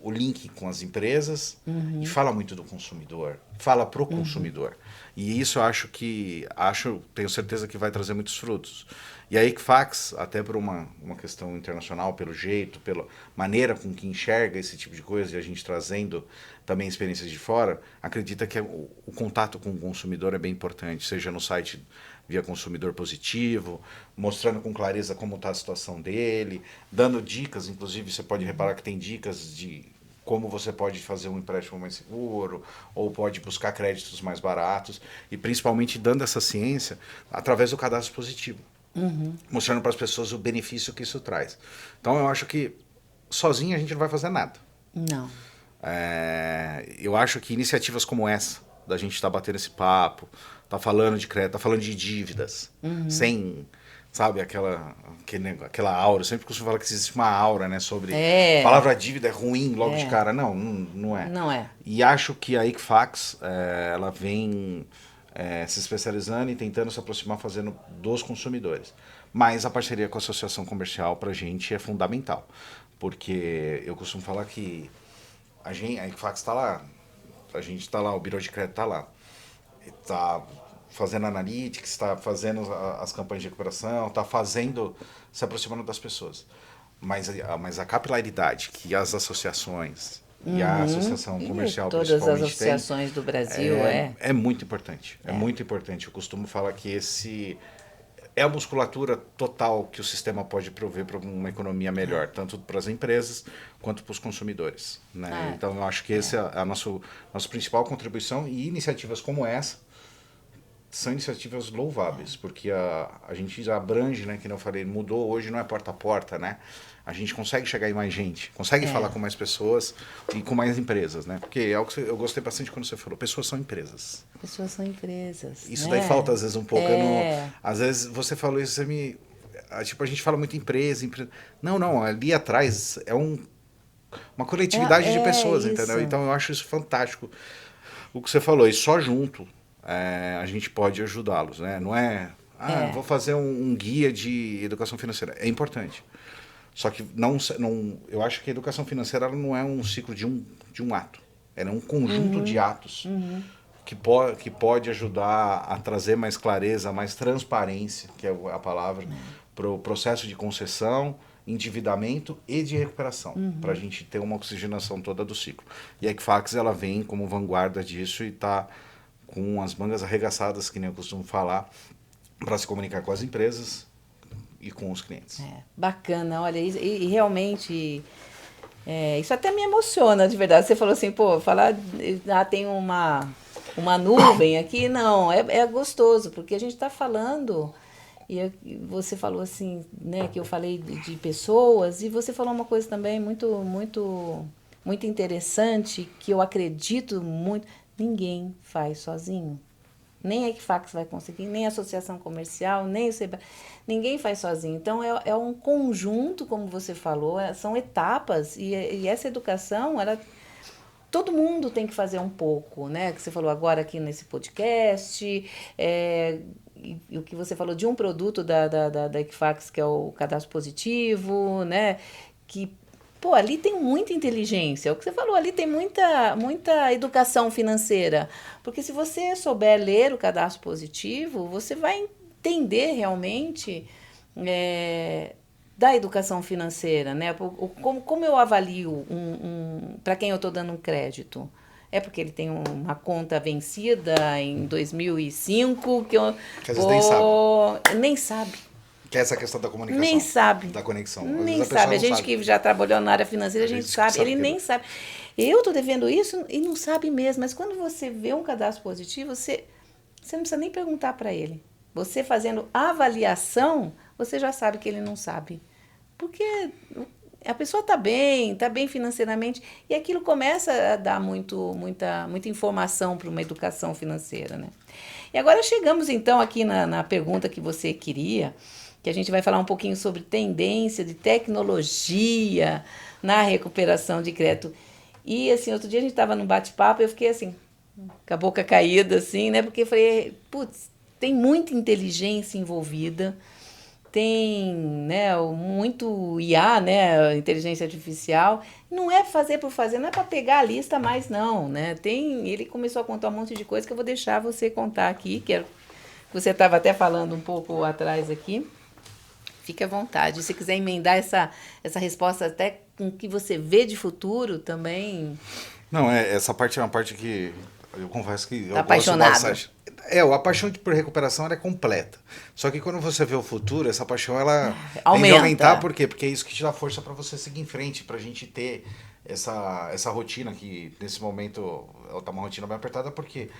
S2: o link com as empresas e fala muito do consumidor, fala pro consumidor. E isso eu tenho certeza que vai trazer muitos frutos. E a Equifax, até por uma questão internacional, pelo jeito, pela maneira com que enxerga esse tipo de coisa, e a gente trazendo também experiências de fora, acredita que o contato com o consumidor é bem importante, seja no site via consumidor positivo, mostrando com clareza como está a situação dele, dando dicas, inclusive você pode reparar que tem dicas de como você pode fazer um empréstimo mais seguro, ou pode buscar créditos mais baratos, e principalmente dando essa ciência através do cadastro positivo, mostrando para as pessoas o benefício que isso traz. Então eu acho que sozinho a gente não vai fazer nada.
S1: Não.
S2: Eu acho que iniciativas como essa, da gente estar batendo esse papo, tá falando de crédito, tá falando de dívidas, sem, sabe, aquela aura. Eu sempre costumo falar que existe uma aura, né, sobre a palavra dívida é ruim logo de cara. Não é.
S1: Não é.
S2: E acho que a Equifax, ela vem se especializando e tentando se aproximar, fazendo dos consumidores. Mas a parceria com a associação comercial para a gente é fundamental, porque eu costumo falar que a Equifax está lá, a gente está lá, o Bureau de Crédito está lá, está fazendo analytics, está fazendo as campanhas de recuperação, está fazendo, se aproximando das pessoas. Mas a capilaridade que as associações e a associação comercial
S1: todas
S2: principalmente
S1: as associações do Brasil,
S2: é muito importante. É muito importante. Eu costumo falar que esse é a musculatura total que o sistema pode prover para uma economia melhor, tanto para as empresas quanto para os consumidores. Né? Então, eu acho que essa é a nossa principal contribuição, e iniciativas como essa são iniciativas louváveis, porque a gente já abrange, né, que eu falei, mudou, hoje não é porta a porta, né? A gente consegue chegar em mais gente, consegue falar com mais pessoas e com mais empresas, né? Porque é o que eu gostei bastante quando você falou, pessoas são empresas.
S1: Pessoas são empresas.
S2: Isso daí falta às vezes um pouco. Às vezes você falou isso, tipo, a gente fala muito empresa. Não, ali atrás é uma coletividade de pessoas, entendeu? Então eu acho isso fantástico. O que você falou, e só junto a gente pode ajudá-los, né? Não é, vou fazer um guia de educação financeira. É importante. Só que eu acho que a educação financeira ela não é um ciclo de um ato. Ela é um conjunto de atos que pode ajudar a trazer mais clareza, mais transparência, que é a palavra, para o processo de concessão, endividamento e de recuperação, para a gente ter uma oxigenação toda do ciclo. E a Equifax ela vem como vanguarda disso e está com as mangas arregaçadas, que nem eu costumo falar, para se comunicar com as empresas e com os clientes.
S1: Bacana, olha, e realmente isso até me emociona, de verdade. Você falou assim, pô, tem uma nuvem aqui, não, é gostoso, porque a gente está falando, e você falou assim, né, que eu falei de pessoas, e você falou uma coisa também muito, muito, muito interessante, que eu acredito muito, ninguém faz sozinho. Nem a Equifax vai conseguir, nem a associação comercial, nem o SEBRAE. Ninguém faz sozinho. Então, é um conjunto, como você falou, são etapas. E essa educação, todo mundo tem que fazer um pouco, né? Que você falou agora aqui nesse podcast. E o que você falou de um produto da Equifax, que é o cadastro positivo, né? Que pô, ali tem muita inteligência. O que você falou, ali tem muita educação financeira. Porque se você souber ler o cadastro positivo, você vai entender realmente da educação financeira, né? Como eu avalio para quem eu estou dando um crédito? É porque ele tem uma conta vencida em 2005 que
S2: às vezes nem sabe.
S1: Nem sabe.
S2: Que é essa questão da comunicação.
S1: Nem sabe.
S2: Da conexão.
S1: Nem sabe. A gente que já trabalhou na área financeira, a gente sabe. Ele nem sabe. Eu estou devendo isso e não sabe mesmo. Mas quando você vê um cadastro positivo, você não precisa nem perguntar para ele. Você fazendo avaliação, você já sabe que ele não sabe. Porque a pessoa está bem financeiramente, e aquilo começa a dar muita informação para uma educação financeira, né? E agora chegamos, então, aqui na pergunta que você queria, que a gente vai falar um pouquinho sobre tendência de tecnologia na recuperação de crédito. E, assim, outro dia a gente estava num bate-papo e eu fiquei, assim, com a boca caída, assim, né? Porque eu falei, putz, tem muita inteligência envolvida, tem, né, muito IA, né, inteligência artificial. Não é fazer por fazer, não é para pegar a lista mais, não, né? Ele começou a contar um monte de coisa que eu vou deixar você contar aqui, que você estava até falando um pouco atrás aqui. Fique à vontade. Se quiser emendar essa resposta até com o que você vê de futuro também.
S2: Não, essa parte é uma parte que eu confesso que eu
S1: apaixonado.
S2: Gosto bastante. A paixão por recuperação ela é completa. Só que quando você vê o futuro, essa paixão ela
S1: aumenta.
S2: Tem de aumentar. Por quê? Porque é isso que te dá força para você seguir em frente, para a gente ter essa rotina que nesse momento ela tá uma rotina bem apertada, porque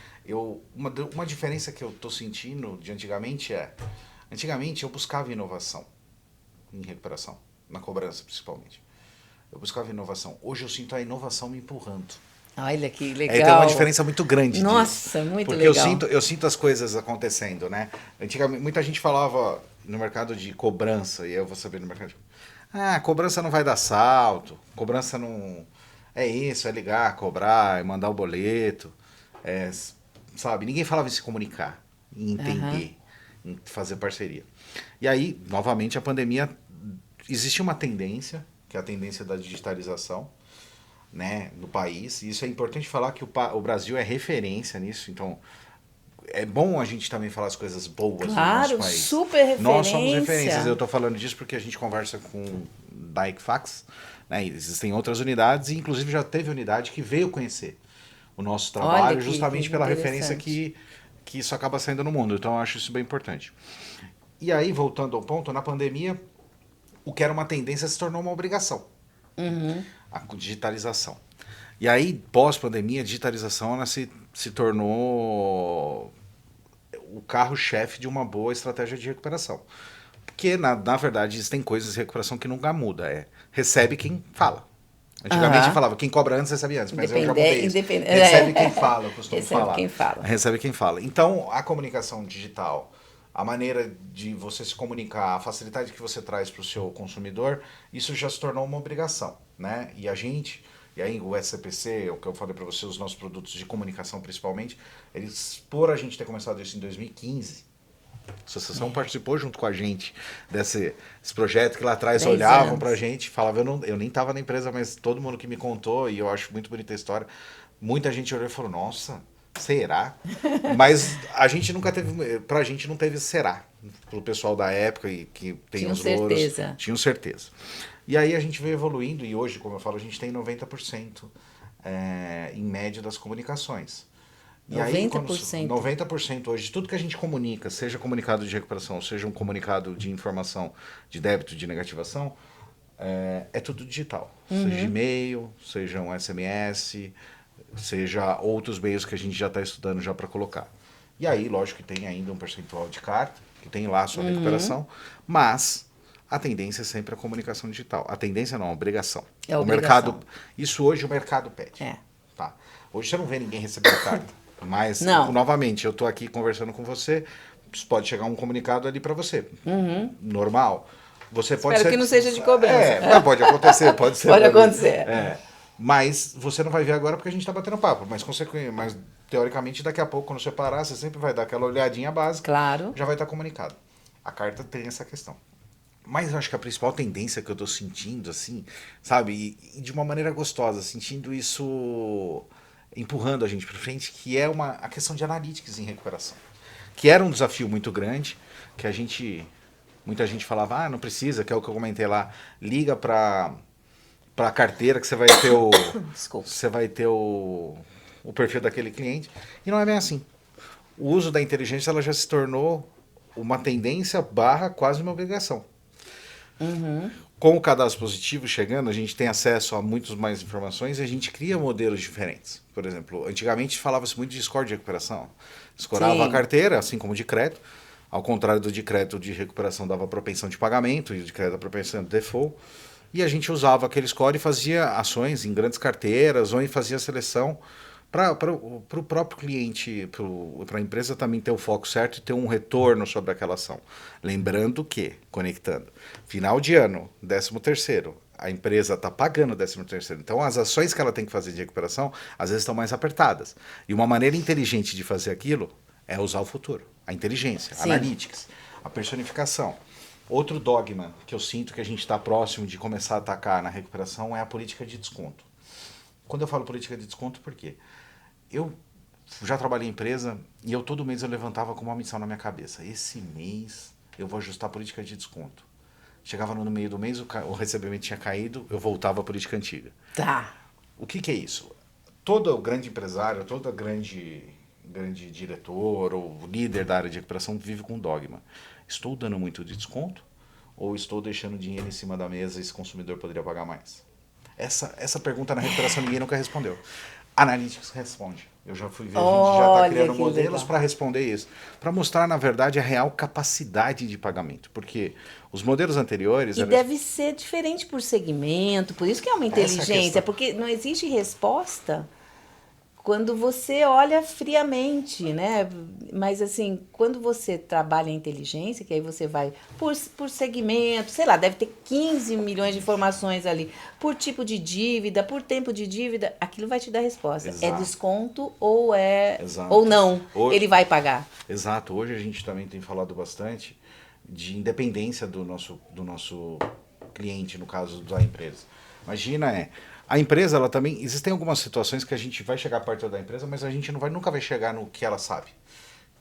S2: uma diferença que eu tô sentindo de antigamente antigamente eu buscava inovação em recuperação, na cobrança principalmente. eu buscava inovação. Hoje eu sinto a inovação me empurrando.
S1: Olha que legal.
S2: Tem uma diferença muito grande
S1: Nossa,
S2: disso.
S1: muito
S2: porque
S1: legal.
S2: eu sinto as coisas acontecendo, né? Antigamente, muita gente falava no mercado de cobrança, e eu vou saber no mercado de... cobrança não vai dar salto, cobrança não... É isso, é ligar, cobrar, é mandar o boleto, sabe? Ninguém falava em se comunicar, em entender, em fazer parceria. E aí, novamente, a pandemia... Existe uma tendência, que é a tendência da digitalização, né, no país. E isso é importante falar que o Brasil é referência nisso. Então, é bom a gente também falar as coisas boas do nosso
S1: Claro,
S2: país.
S1: super referência.
S2: Nós somos referências. Eu estou falando disso porque a gente conversa com da Equifax, né? Existem outras unidades e inclusive já teve unidade que veio conhecer o nosso trabalho justamente pela referência que isso acaba saindo no mundo. Então eu acho isso bem importante. E aí, voltando ao ponto, na pandemia, o que era uma tendência se tornou uma obrigação. A digitalização. E aí, pós-pandemia, a digitalização ela se tornou o carro-chefe de uma boa estratégia de recuperação. Porque, na verdade, existem coisas de recuperação que nunca muda. Recebe quem fala. Antigamente eu falava, quem cobra antes recebe antes, mas eu já mudei isso. Recebe quem fala, eu costumo falar.
S1: Quem fala.
S2: Recebe quem fala. Então, a comunicação digital, a maneira de você se comunicar, a facilidade que você traz para o seu consumidor, isso já se tornou uma obrigação, né? E aí o SCPC, o que eu falei para você, os nossos produtos de comunicação principalmente, eles, por a gente ter começado isso em 2015, a associação participou junto com a gente desse projeto que lá atrás olhavam para a gente, falavam, eu nem estava na empresa, mas todo mundo que me contou, e eu acho muito bonita a história, muita gente olhou e falou, nossa, será? Mas a gente nunca teve, pra gente não teve será. Pro pessoal da época e que tem os louros, tinham certeza. E aí a gente veio evoluindo e hoje, como eu falo, a gente tem 90% em média das comunicações. E
S1: 90%?
S2: aí, 90% hoje, de tudo que a gente comunica, seja comunicado de recuperação, seja um comunicado de informação de débito, de negativação, é tudo digital. Seja e-mail, seja um SMS, seja outros meios que a gente já está estudando já para colocar. E aí, lógico que tem ainda um percentual de carta, que tem lá a sua recuperação, mas a tendência é sempre a comunicação digital. A tendência não, a obrigação.
S1: É a
S2: obrigação. Isso hoje o mercado pede. Tá? Hoje você não vê ninguém recebendo carta. Mas, novamente, eu estou aqui conversando com você, pode chegar um comunicado ali para você. Normal. Você pode
S1: Espero que não seja de cobrança.
S2: Pode acontecer, pode ser.
S1: Pode acontecer.
S2: Mas você não vai ver agora porque a gente está batendo papo. Mas teoricamente, daqui a pouco, quando você parar, você sempre vai dar aquela olhadinha básica.
S1: Claro.
S2: Já vai estar comunicado. A carta tem essa questão. Mas eu acho que a principal tendência que eu estou sentindo, assim, sabe, e de uma maneira gostosa, sentindo isso empurrando a gente para frente, que é a questão de analytics em recuperação. Que era um desafio muito grande, que muita gente falava, não precisa, que é o que eu comentei lá, liga para a carteira que você vai ter você vai ter o perfil daquele cliente. E não é bem assim. O uso da inteligência ela já se tornou uma tendência / quase uma obrigação. Com o cadastro positivo chegando, a gente tem acesso a muitas mais informações e a gente cria modelos diferentes. Por exemplo, antigamente falava-se muito de score de recuperação. Escorava a carteira, assim como de crédito. Ao contrário do de crédito, de recuperação dava propensão de pagamento e o de crédito a propensão de default. E a gente usava aquele score e fazia ações em grandes carteiras ou fazia seleção para o próprio cliente, para a empresa também ter o foco certo e ter um retorno sobre aquela ação. Lembrando que, conectando, final de ano, 13º, a empresa está pagando o 13º. Então, as ações que ela tem que fazer de recuperação, às vezes estão mais apertadas. E uma maneira inteligente de fazer aquilo é usar o futuro. A inteligência, a analytics, a personificação. Outro dogma que eu sinto que a gente está próximo de começar a atacar na recuperação é a política de desconto. Quando eu falo política de desconto, por quê? Eu já trabalhei em empresa e todo mês eu levantava com uma missão na minha cabeça. Esse mês eu vou ajustar a política de desconto. Chegava no meio do mês, o recebimento tinha caído, eu voltava à política antiga.
S1: Tá.
S2: O que é isso? Todo grande empresário, todo grande diretor ou líder da área de recuperação vive com um dogma. Estou dando muito de desconto ou estou deixando dinheiro em cima da mesa e esse consumidor poderia pagar mais? Essa pergunta na recuperação ninguém nunca respondeu. Analytics responde. Eu já fui ver, a gente já está
S1: Olha
S2: criando
S1: que
S2: modelos
S1: legal.
S2: para responder isso. Para mostrar, na verdade, a real capacidade de pagamento. Porque os modelos anteriores...
S1: E deve ser diferente por segmento, por isso que é uma
S2: Essa é a
S1: inteligência,
S2: questão.
S1: porque não existe resposta quando você olha friamente, né? Mas assim, quando você trabalha a inteligência, que aí você vai por segmento, sei lá, deve ter 15 milhões de informações ali, por tipo de dívida, por tempo de dívida, aquilo vai te dar resposta. É
S2: Exato,
S1: desconto ou
S2: exato.
S1: não,
S2: Hoje,
S1: ele vai pagar.
S2: exato. Hoje a gente também tem falado bastante de independência do nosso cliente, no caso da empresa. Imagina, a empresa, ela também, existem algumas situações que a gente vai chegar perto da empresa, mas a gente nunca vai chegar no que ela sabe,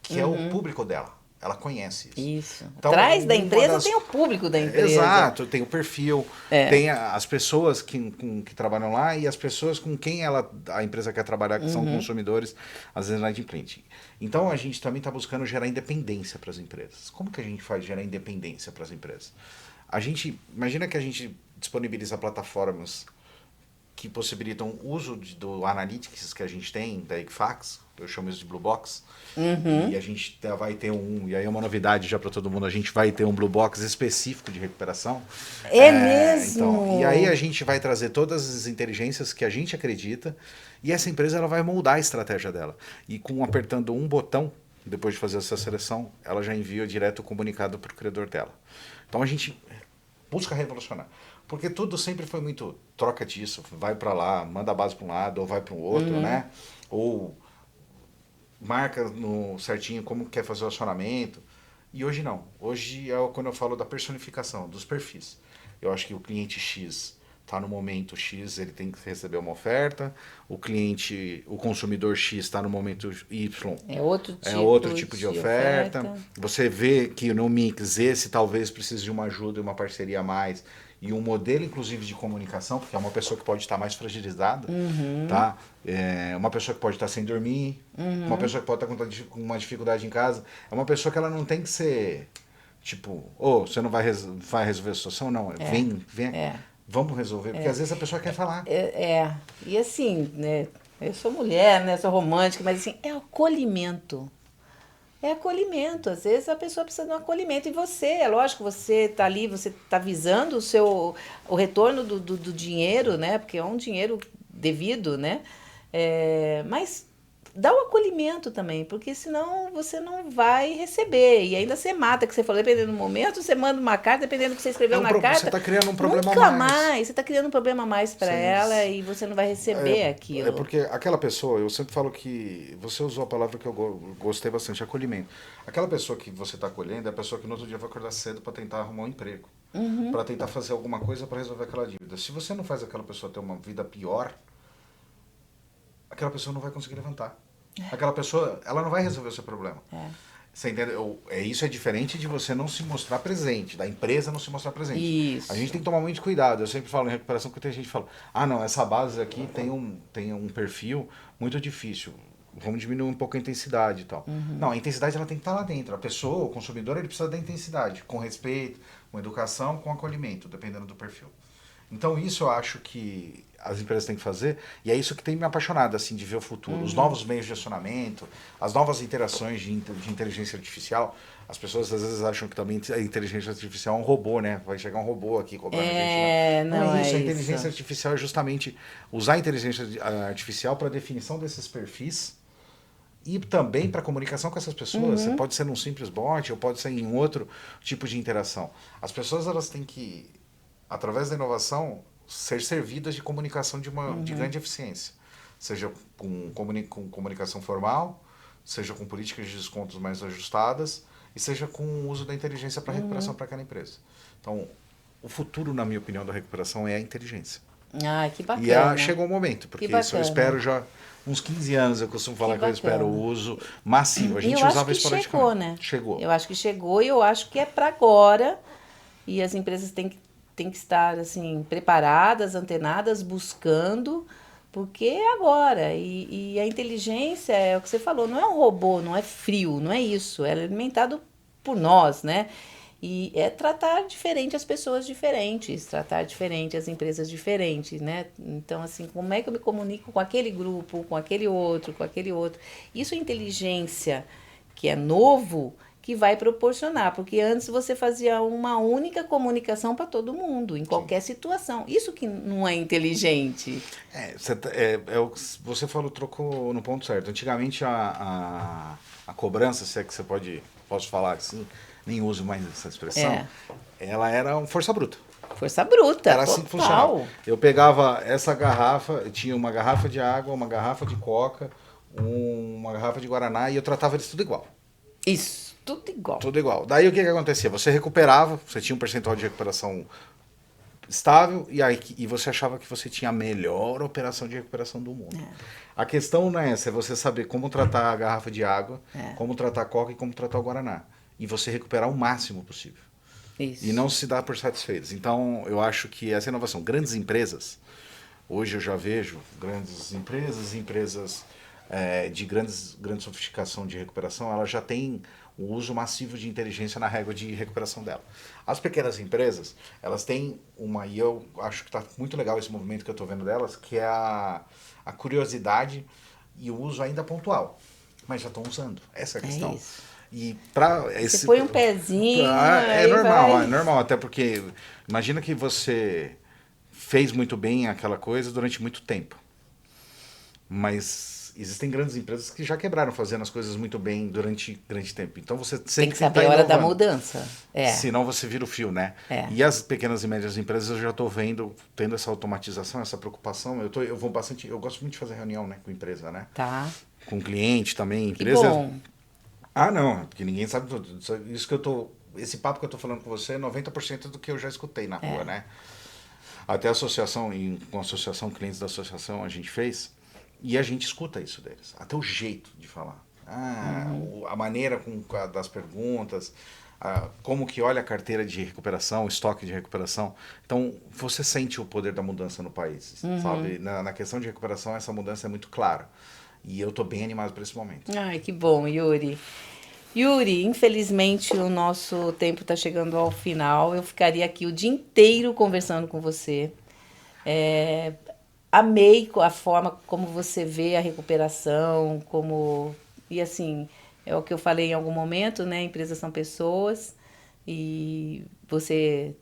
S2: que é o público dela. Ela conhece isso.
S1: Isso.
S2: Então,
S1: Atrás da
S2: uma
S1: empresa
S2: das...
S1: tem o público da empresa.
S2: Exato, tem o perfil,
S1: É.
S2: tem as pessoas que trabalham lá e as pessoas com quem a empresa quer trabalhar, que são consumidores, às vezes inadimplente. Então a gente também está buscando gerar independência para as empresas. Como que a gente faz gerar independência para as empresas? Imagina que a gente disponibiliza plataformas que possibilitam o uso do Analytics que a gente tem, da Equifax, eu chamo isso de Blue Box, e a gente vai ter e aí é uma novidade já para todo mundo, a gente vai ter um Blue Box específico de recuperação.
S1: É
S2: Então, e aí
S1: mesmo.
S2: a gente vai trazer todas as inteligências que a gente acredita, e essa empresa ela vai moldar a estratégia dela. E apertando um botão, depois de fazer essa seleção, ela já envia direto o comunicado para o credor dela. Então a gente busca revolucionar. Porque tudo sempre foi muito troca disso, vai para lá, manda a base para um lado ou vai para o outro, né? Ou marca no certinho como quer fazer o acionamento. E hoje não. Hoje é quando eu falo da personificação, dos perfis. Eu acho que o cliente X está no momento X, ele tem que receber uma oferta. O consumidor X está no momento Y, é outro tipo de
S1: De
S2: oferta.
S1: oferta.
S2: Você vê que no mix esse talvez precise de uma ajuda e uma parceria a mais. E um modelo, inclusive, de comunicação, porque é uma pessoa que pode estar mais fragilizada, tá? Uma pessoa que pode estar sem dormir, uma pessoa que pode estar com uma dificuldade em casa. É uma pessoa que ela não tem que ser, tipo, você não vai resolver a situação? Não, vem,
S1: É.
S2: vamos resolver. Porque às vezes a pessoa quer falar.
S1: E assim, né? Eu sou mulher, né? Sou romântica, mas assim, é acolhimento. É acolhimento. Às vezes a pessoa precisa de um acolhimento. E você, é lógico, você está ali, você está visando o retorno do dinheiro, né? Porque é um dinheiro devido, né? Mas dá o acolhimento também, porque senão você não vai receber. E ainda você mata, que você falou, dependendo do momento, você manda uma carta, dependendo do que você escreveu na
S2: Você
S1: carta.
S2: está criando um problema a
S1: Nunca
S2: mais.
S1: mais. Você está criando um problema a mais para ela e você não vai receber
S2: É
S1: aquilo.
S2: porque aquela pessoa, eu sempre falo que você usou a palavra que eu gostei bastante, acolhimento. Aquela pessoa que você está acolhendo é a pessoa que no outro dia vai acordar cedo para tentar arrumar um emprego, para tentar fazer alguma coisa para resolver aquela dívida. Se você não faz aquela pessoa ter uma vida pior, aquela pessoa não vai conseguir levantar. Aquela pessoa, ela não vai resolver o seu problema. Você entendeu? Isso é diferente de você não se mostrar presente, da empresa não se mostrar presente.
S1: Isso.
S2: A gente tem que tomar muito cuidado. Eu sempre falo em recuperação que tem gente que fala, não, essa base aqui tem um perfil muito difícil. Vamos diminuir um pouco a intensidade e tal. Não, a intensidade ela tem que estar lá dentro. A pessoa, o consumidor, ele precisa da intensidade, com respeito, com educação, com acolhimento, dependendo do perfil. Então isso eu acho que as empresas têm que fazer, e é isso que tem me apaixonado, assim, de ver o futuro. Os novos meios de acionamento, as novas interações de inteligência artificial. As pessoas às vezes acham que também a inteligência artificial é um robô, né? Vai chegar um robô aqui cobrando a gente. Não,
S1: Não
S2: é
S1: é
S2: isso. A
S1: isso.
S2: inteligência artificial é justamente usar a inteligência artificial para a definição desses perfis e também para comunicação com essas pessoas. Você pode ser num simples bot ou pode ser em outro tipo de interação. As pessoas elas têm que, através da inovação, ser servidas de comunicação de grande eficiência. Seja com comunicação formal, seja com políticas de descontos mais ajustadas e seja com o uso da inteligência para recuperação para aquela empresa. Então, o futuro, na minha opinião, da recuperação é a inteligência.
S1: Que bacana.
S2: E chegou o momento, porque
S1: Que
S2: isso eu
S1: bacana.
S2: espero já uns 15 anos, eu costumo falar que eu
S1: bacana.
S2: espero o uso massivo. A
S1: E
S2: gente
S1: eu acho
S2: usava
S1: que
S2: esporadicamente.
S1: chegou, né?
S2: Chegou.
S1: Eu acho que chegou e eu acho que é para agora. E as empresas têm que estar assim preparadas, antenadas, buscando, porque é agora. E a inteligência é o que você falou, não é um robô, não é frio, não é isso. Ela é alimentado por nós, né? E é tratar diferente as pessoas diferentes, tratar diferente as empresas diferentes, né? Então, assim, como é que eu me comunico com aquele grupo, com aquele outro, com aquele outro? Isso é inteligência, que é novo, que vai proporcionar, porque antes você fazia uma única comunicação para todo mundo, em
S2: Sim.
S1: qualquer situação. Isso que não é inteligente.
S2: Você falou, trocou no ponto certo. Antigamente a cobrança, se é que posso falar assim, nem uso mais essa expressão,
S1: É.
S2: ela era força bruta.
S1: Força bruta,
S2: Era assim que funcionava.
S1: total.
S2: Eu pegava essa garrafa, eu tinha uma garrafa de água, uma garrafa de coca, uma garrafa de guaraná e eu tratava eles tudo igual.
S1: Isso, tudo igual.
S2: Tudo igual. Daí o que acontecia? Você recuperava, você tinha um percentual de recuperação estável e você achava que você tinha a melhor operação de recuperação do mundo. A questão não é essa, é você saber como tratar a garrafa de água, como tratar a coca e como tratar o guaraná. E você recuperar o máximo possível.
S1: Isso.
S2: E não se dar por satisfeitos. Então, eu acho que essa inovação, grandes empresas, hoje eu já vejo grandes empresas de grande sofisticação de recuperação, elas já têm o uso massivo de inteligência na régua de recuperação dela. As pequenas empresas, elas têm e eu acho que está muito legal esse movimento que eu estou vendo delas, que é a curiosidade e o uso ainda pontual. Mas já estão usando, essa é a questão.
S1: Isso.
S2: E para
S1: Você põe um pezinho,
S2: é
S1: aí
S2: normal,
S1: vai.
S2: é normal, até porque imagina que você fez muito bem aquela coisa durante muito tempo. Mas existem grandes empresas que já quebraram fazendo as coisas muito bem durante grande tempo. Então você sempre
S1: Tem que saber
S2: tá
S1: a hora da
S2: inovando.
S1: mudança. É.
S2: Senão você vira o fio, né?
S1: É.
S2: E as pequenas e médias empresas eu já estou tendo essa automatização, essa preocupação. Eu gosto muito de fazer reunião, né, com empresa, né?
S1: Tá.
S2: Com cliente também,
S1: Que
S2: empresa.
S1: bom.
S2: Ah, não, porque ninguém sabe tudo. Esse papo que eu tô falando com você é 90% do que eu já escutei na rua, né? Até a associação, com a associação, clientes da associação, a gente fez, e a gente escuta isso deles. Até o jeito de falar. A maneira das perguntas, como que olha a carteira de recuperação, o estoque de recuperação. Então, você sente o poder da mudança no país, sabe? Na questão de recuperação, essa mudança é muito clara. E eu tô bem animado para esse momento.
S1: Ai, que bom, Yuri. Yuri, infelizmente o nosso tempo está chegando ao final. Eu ficaria aqui o dia inteiro conversando com você. Amei a forma como você vê a recuperação, e assim, é o que eu falei em algum momento, né? Empresas são pessoas e você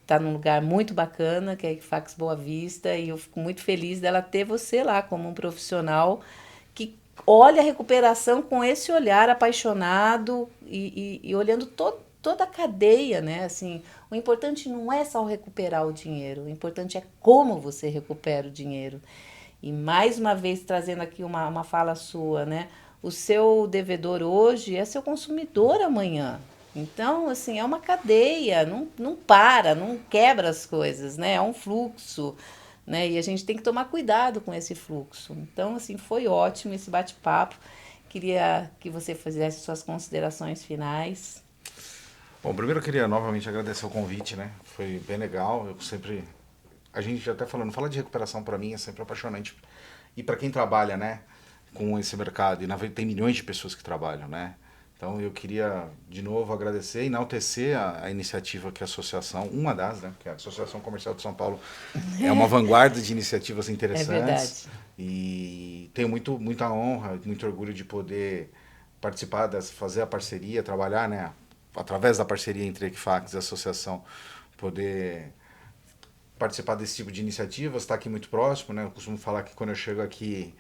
S1: está num lugar muito bacana, que é a Equifax Boa Vista, e eu fico muito feliz dela ter você lá como um profissional que olha a recuperação com esse olhar apaixonado e olhando toda a cadeia, né? Assim, o importante não é só recuperar o dinheiro, o importante é como você recupera o dinheiro. E mais uma vez trazendo aqui uma fala sua, né? O seu devedor hoje é seu consumidor amanhã. Então, assim, é uma cadeia, não para, não quebra as coisas, né? É um fluxo, né? E a gente tem que tomar cuidado com esse fluxo. Então, assim, foi ótimo esse bate-papo. Queria que você fizesse suas considerações finais.
S2: Bom, primeiro eu queria novamente agradecer o convite, né? Foi bem legal. A gente já até falando, falar de recuperação para mim é sempre apaixonante. E para quem trabalha, né, com esse mercado, e na verdade tem milhões de pessoas que trabalham, né? Então eu queria de novo agradecer e enaltecer a iniciativa que a associação, uma das, né, que é a Associação Comercial de São Paulo é uma vanguarda de iniciativas interessantes.
S1: É verdade.
S2: E tenho muita honra, muito orgulho de poder participar, fazer a parceria, trabalhar, né, através da parceria entre a Equifax e a associação, poder participar desse tipo de iniciativas, estar aqui muito próximo, né? Eu costumo falar que quando eu chego aqui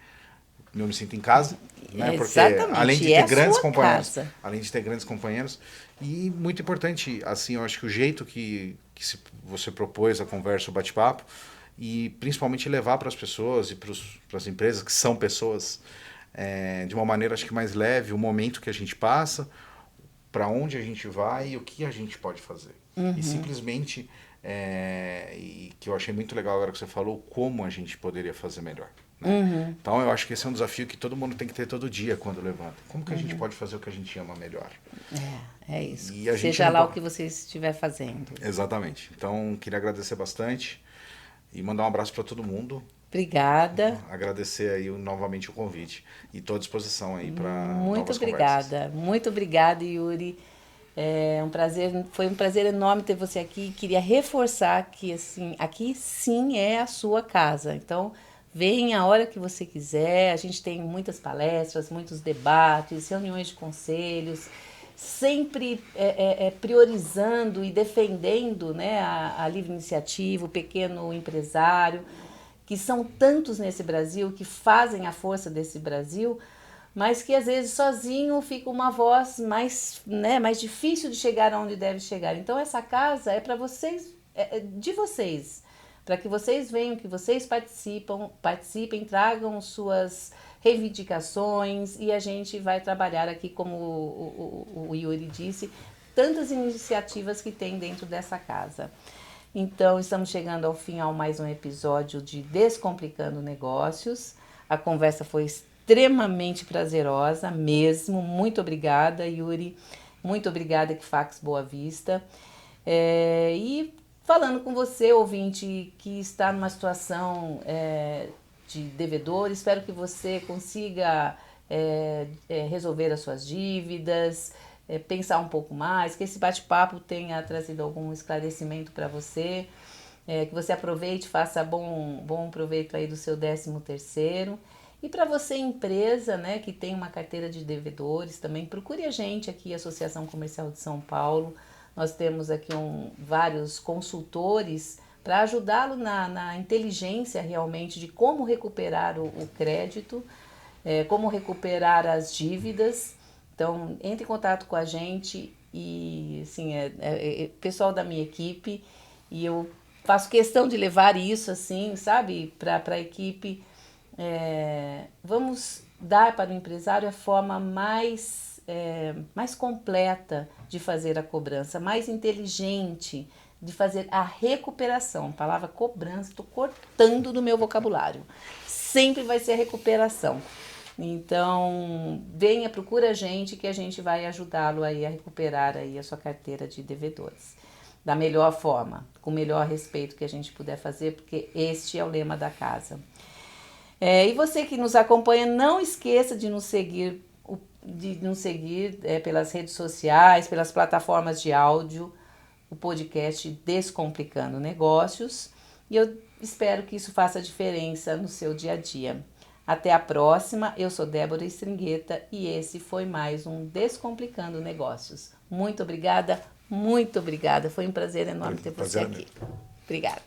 S2: eu me sinto em casa, né? Porque
S1: Exatamente,
S2: além de
S1: é
S2: ter
S1: a
S2: grandes
S1: sua
S2: companheiros,
S1: casa.
S2: além de ter grandes companheiros, e muito importante, assim, eu acho que o jeito que você propôs a conversa, o bate-papo, e principalmente levar para as pessoas e para as empresas que são pessoas de uma maneira acho que mais leve o momento que a gente passa, para onde a gente vai e o que a gente pode fazer. E simplesmente, e que eu achei muito legal agora que você falou, como a gente poderia fazer melhor. Né? Então eu acho que esse é um desafio que todo mundo tem que ter todo dia quando levanta. Como que a gente pode fazer o que a gente ama melhor?
S1: É isso.
S2: E a gente
S1: Seja
S2: não
S1: lá
S2: pode...
S1: o que você estiver fazendo.
S2: Exatamente. Então queria agradecer bastante e mandar um abraço para todo mundo.
S1: Obrigada.
S2: Agradecer aí novamente o convite e estou à disposição aí para
S1: Muito
S2: novas conversas.
S1: obrigada. Muito obrigada, Yuri. Foi um prazer enorme ter você aqui. Queria reforçar que assim, aqui sim é a sua casa. Então, venha a hora que você quiser. A gente tem muitas palestras, muitos debates, reuniões de conselhos, sempre priorizando e defendendo, né, a livre iniciativa, o pequeno empresário, que são tantos nesse Brasil, que fazem a força desse Brasil, mas que às vezes sozinho fica uma voz mais, né, mais difícil de chegar onde deve chegar. Então essa casa é para vocês, de vocês, para que vocês venham, que vocês participem, tragam suas reivindicações e a gente vai trabalhar aqui, como o Yuri disse, tantas iniciativas que tem dentro dessa casa. Então, estamos chegando ao fim, mais um episódio de Descomplicando Negócios. A conversa foi extremamente prazerosa mesmo. Muito obrigada, Yuri. Muito obrigada, Equifax Boa Vista. E falando com você, ouvinte, que está numa situação de devedor, espero que você consiga resolver as suas dívidas, pensar um pouco mais, que esse bate-papo tenha trazido algum esclarecimento para você, que você aproveite, faça bom proveito aí do seu 13º. E para você, empresa, né, que tem uma carteira de devedores, também procure a gente aqui, Associação Comercial de São Paulo. Nós temos aqui vários consultores para ajudá-lo na inteligência realmente de como recuperar o crédito, como recuperar as dívidas. Então, entre em contato com a gente e, assim, pessoal da minha equipe, e eu faço questão de levar isso, assim, sabe, para a equipe. Vamos dar para o empresário a forma mais completa de fazer a cobrança, mais inteligente de fazer a recuperação. A palavra cobrança, estou cortando do meu vocabulário. Sempre vai ser a recuperação. Então, venha, procura a gente que a gente vai ajudá-lo aí a recuperar aí a sua carteira de devedores da melhor forma, com o melhor respeito que a gente puder fazer, porque este é o lema da casa. E você que nos acompanha, não esqueça de nos seguir, pelas redes sociais, pelas plataformas de áudio, o podcast Descomplicando Negócios, e eu espero que isso faça diferença no seu dia a dia. Até a próxima, eu sou Débora Stringueta e esse foi mais um Descomplicando Negócios. Muito obrigada, foi um prazer enorme ter você aqui. Obrigada.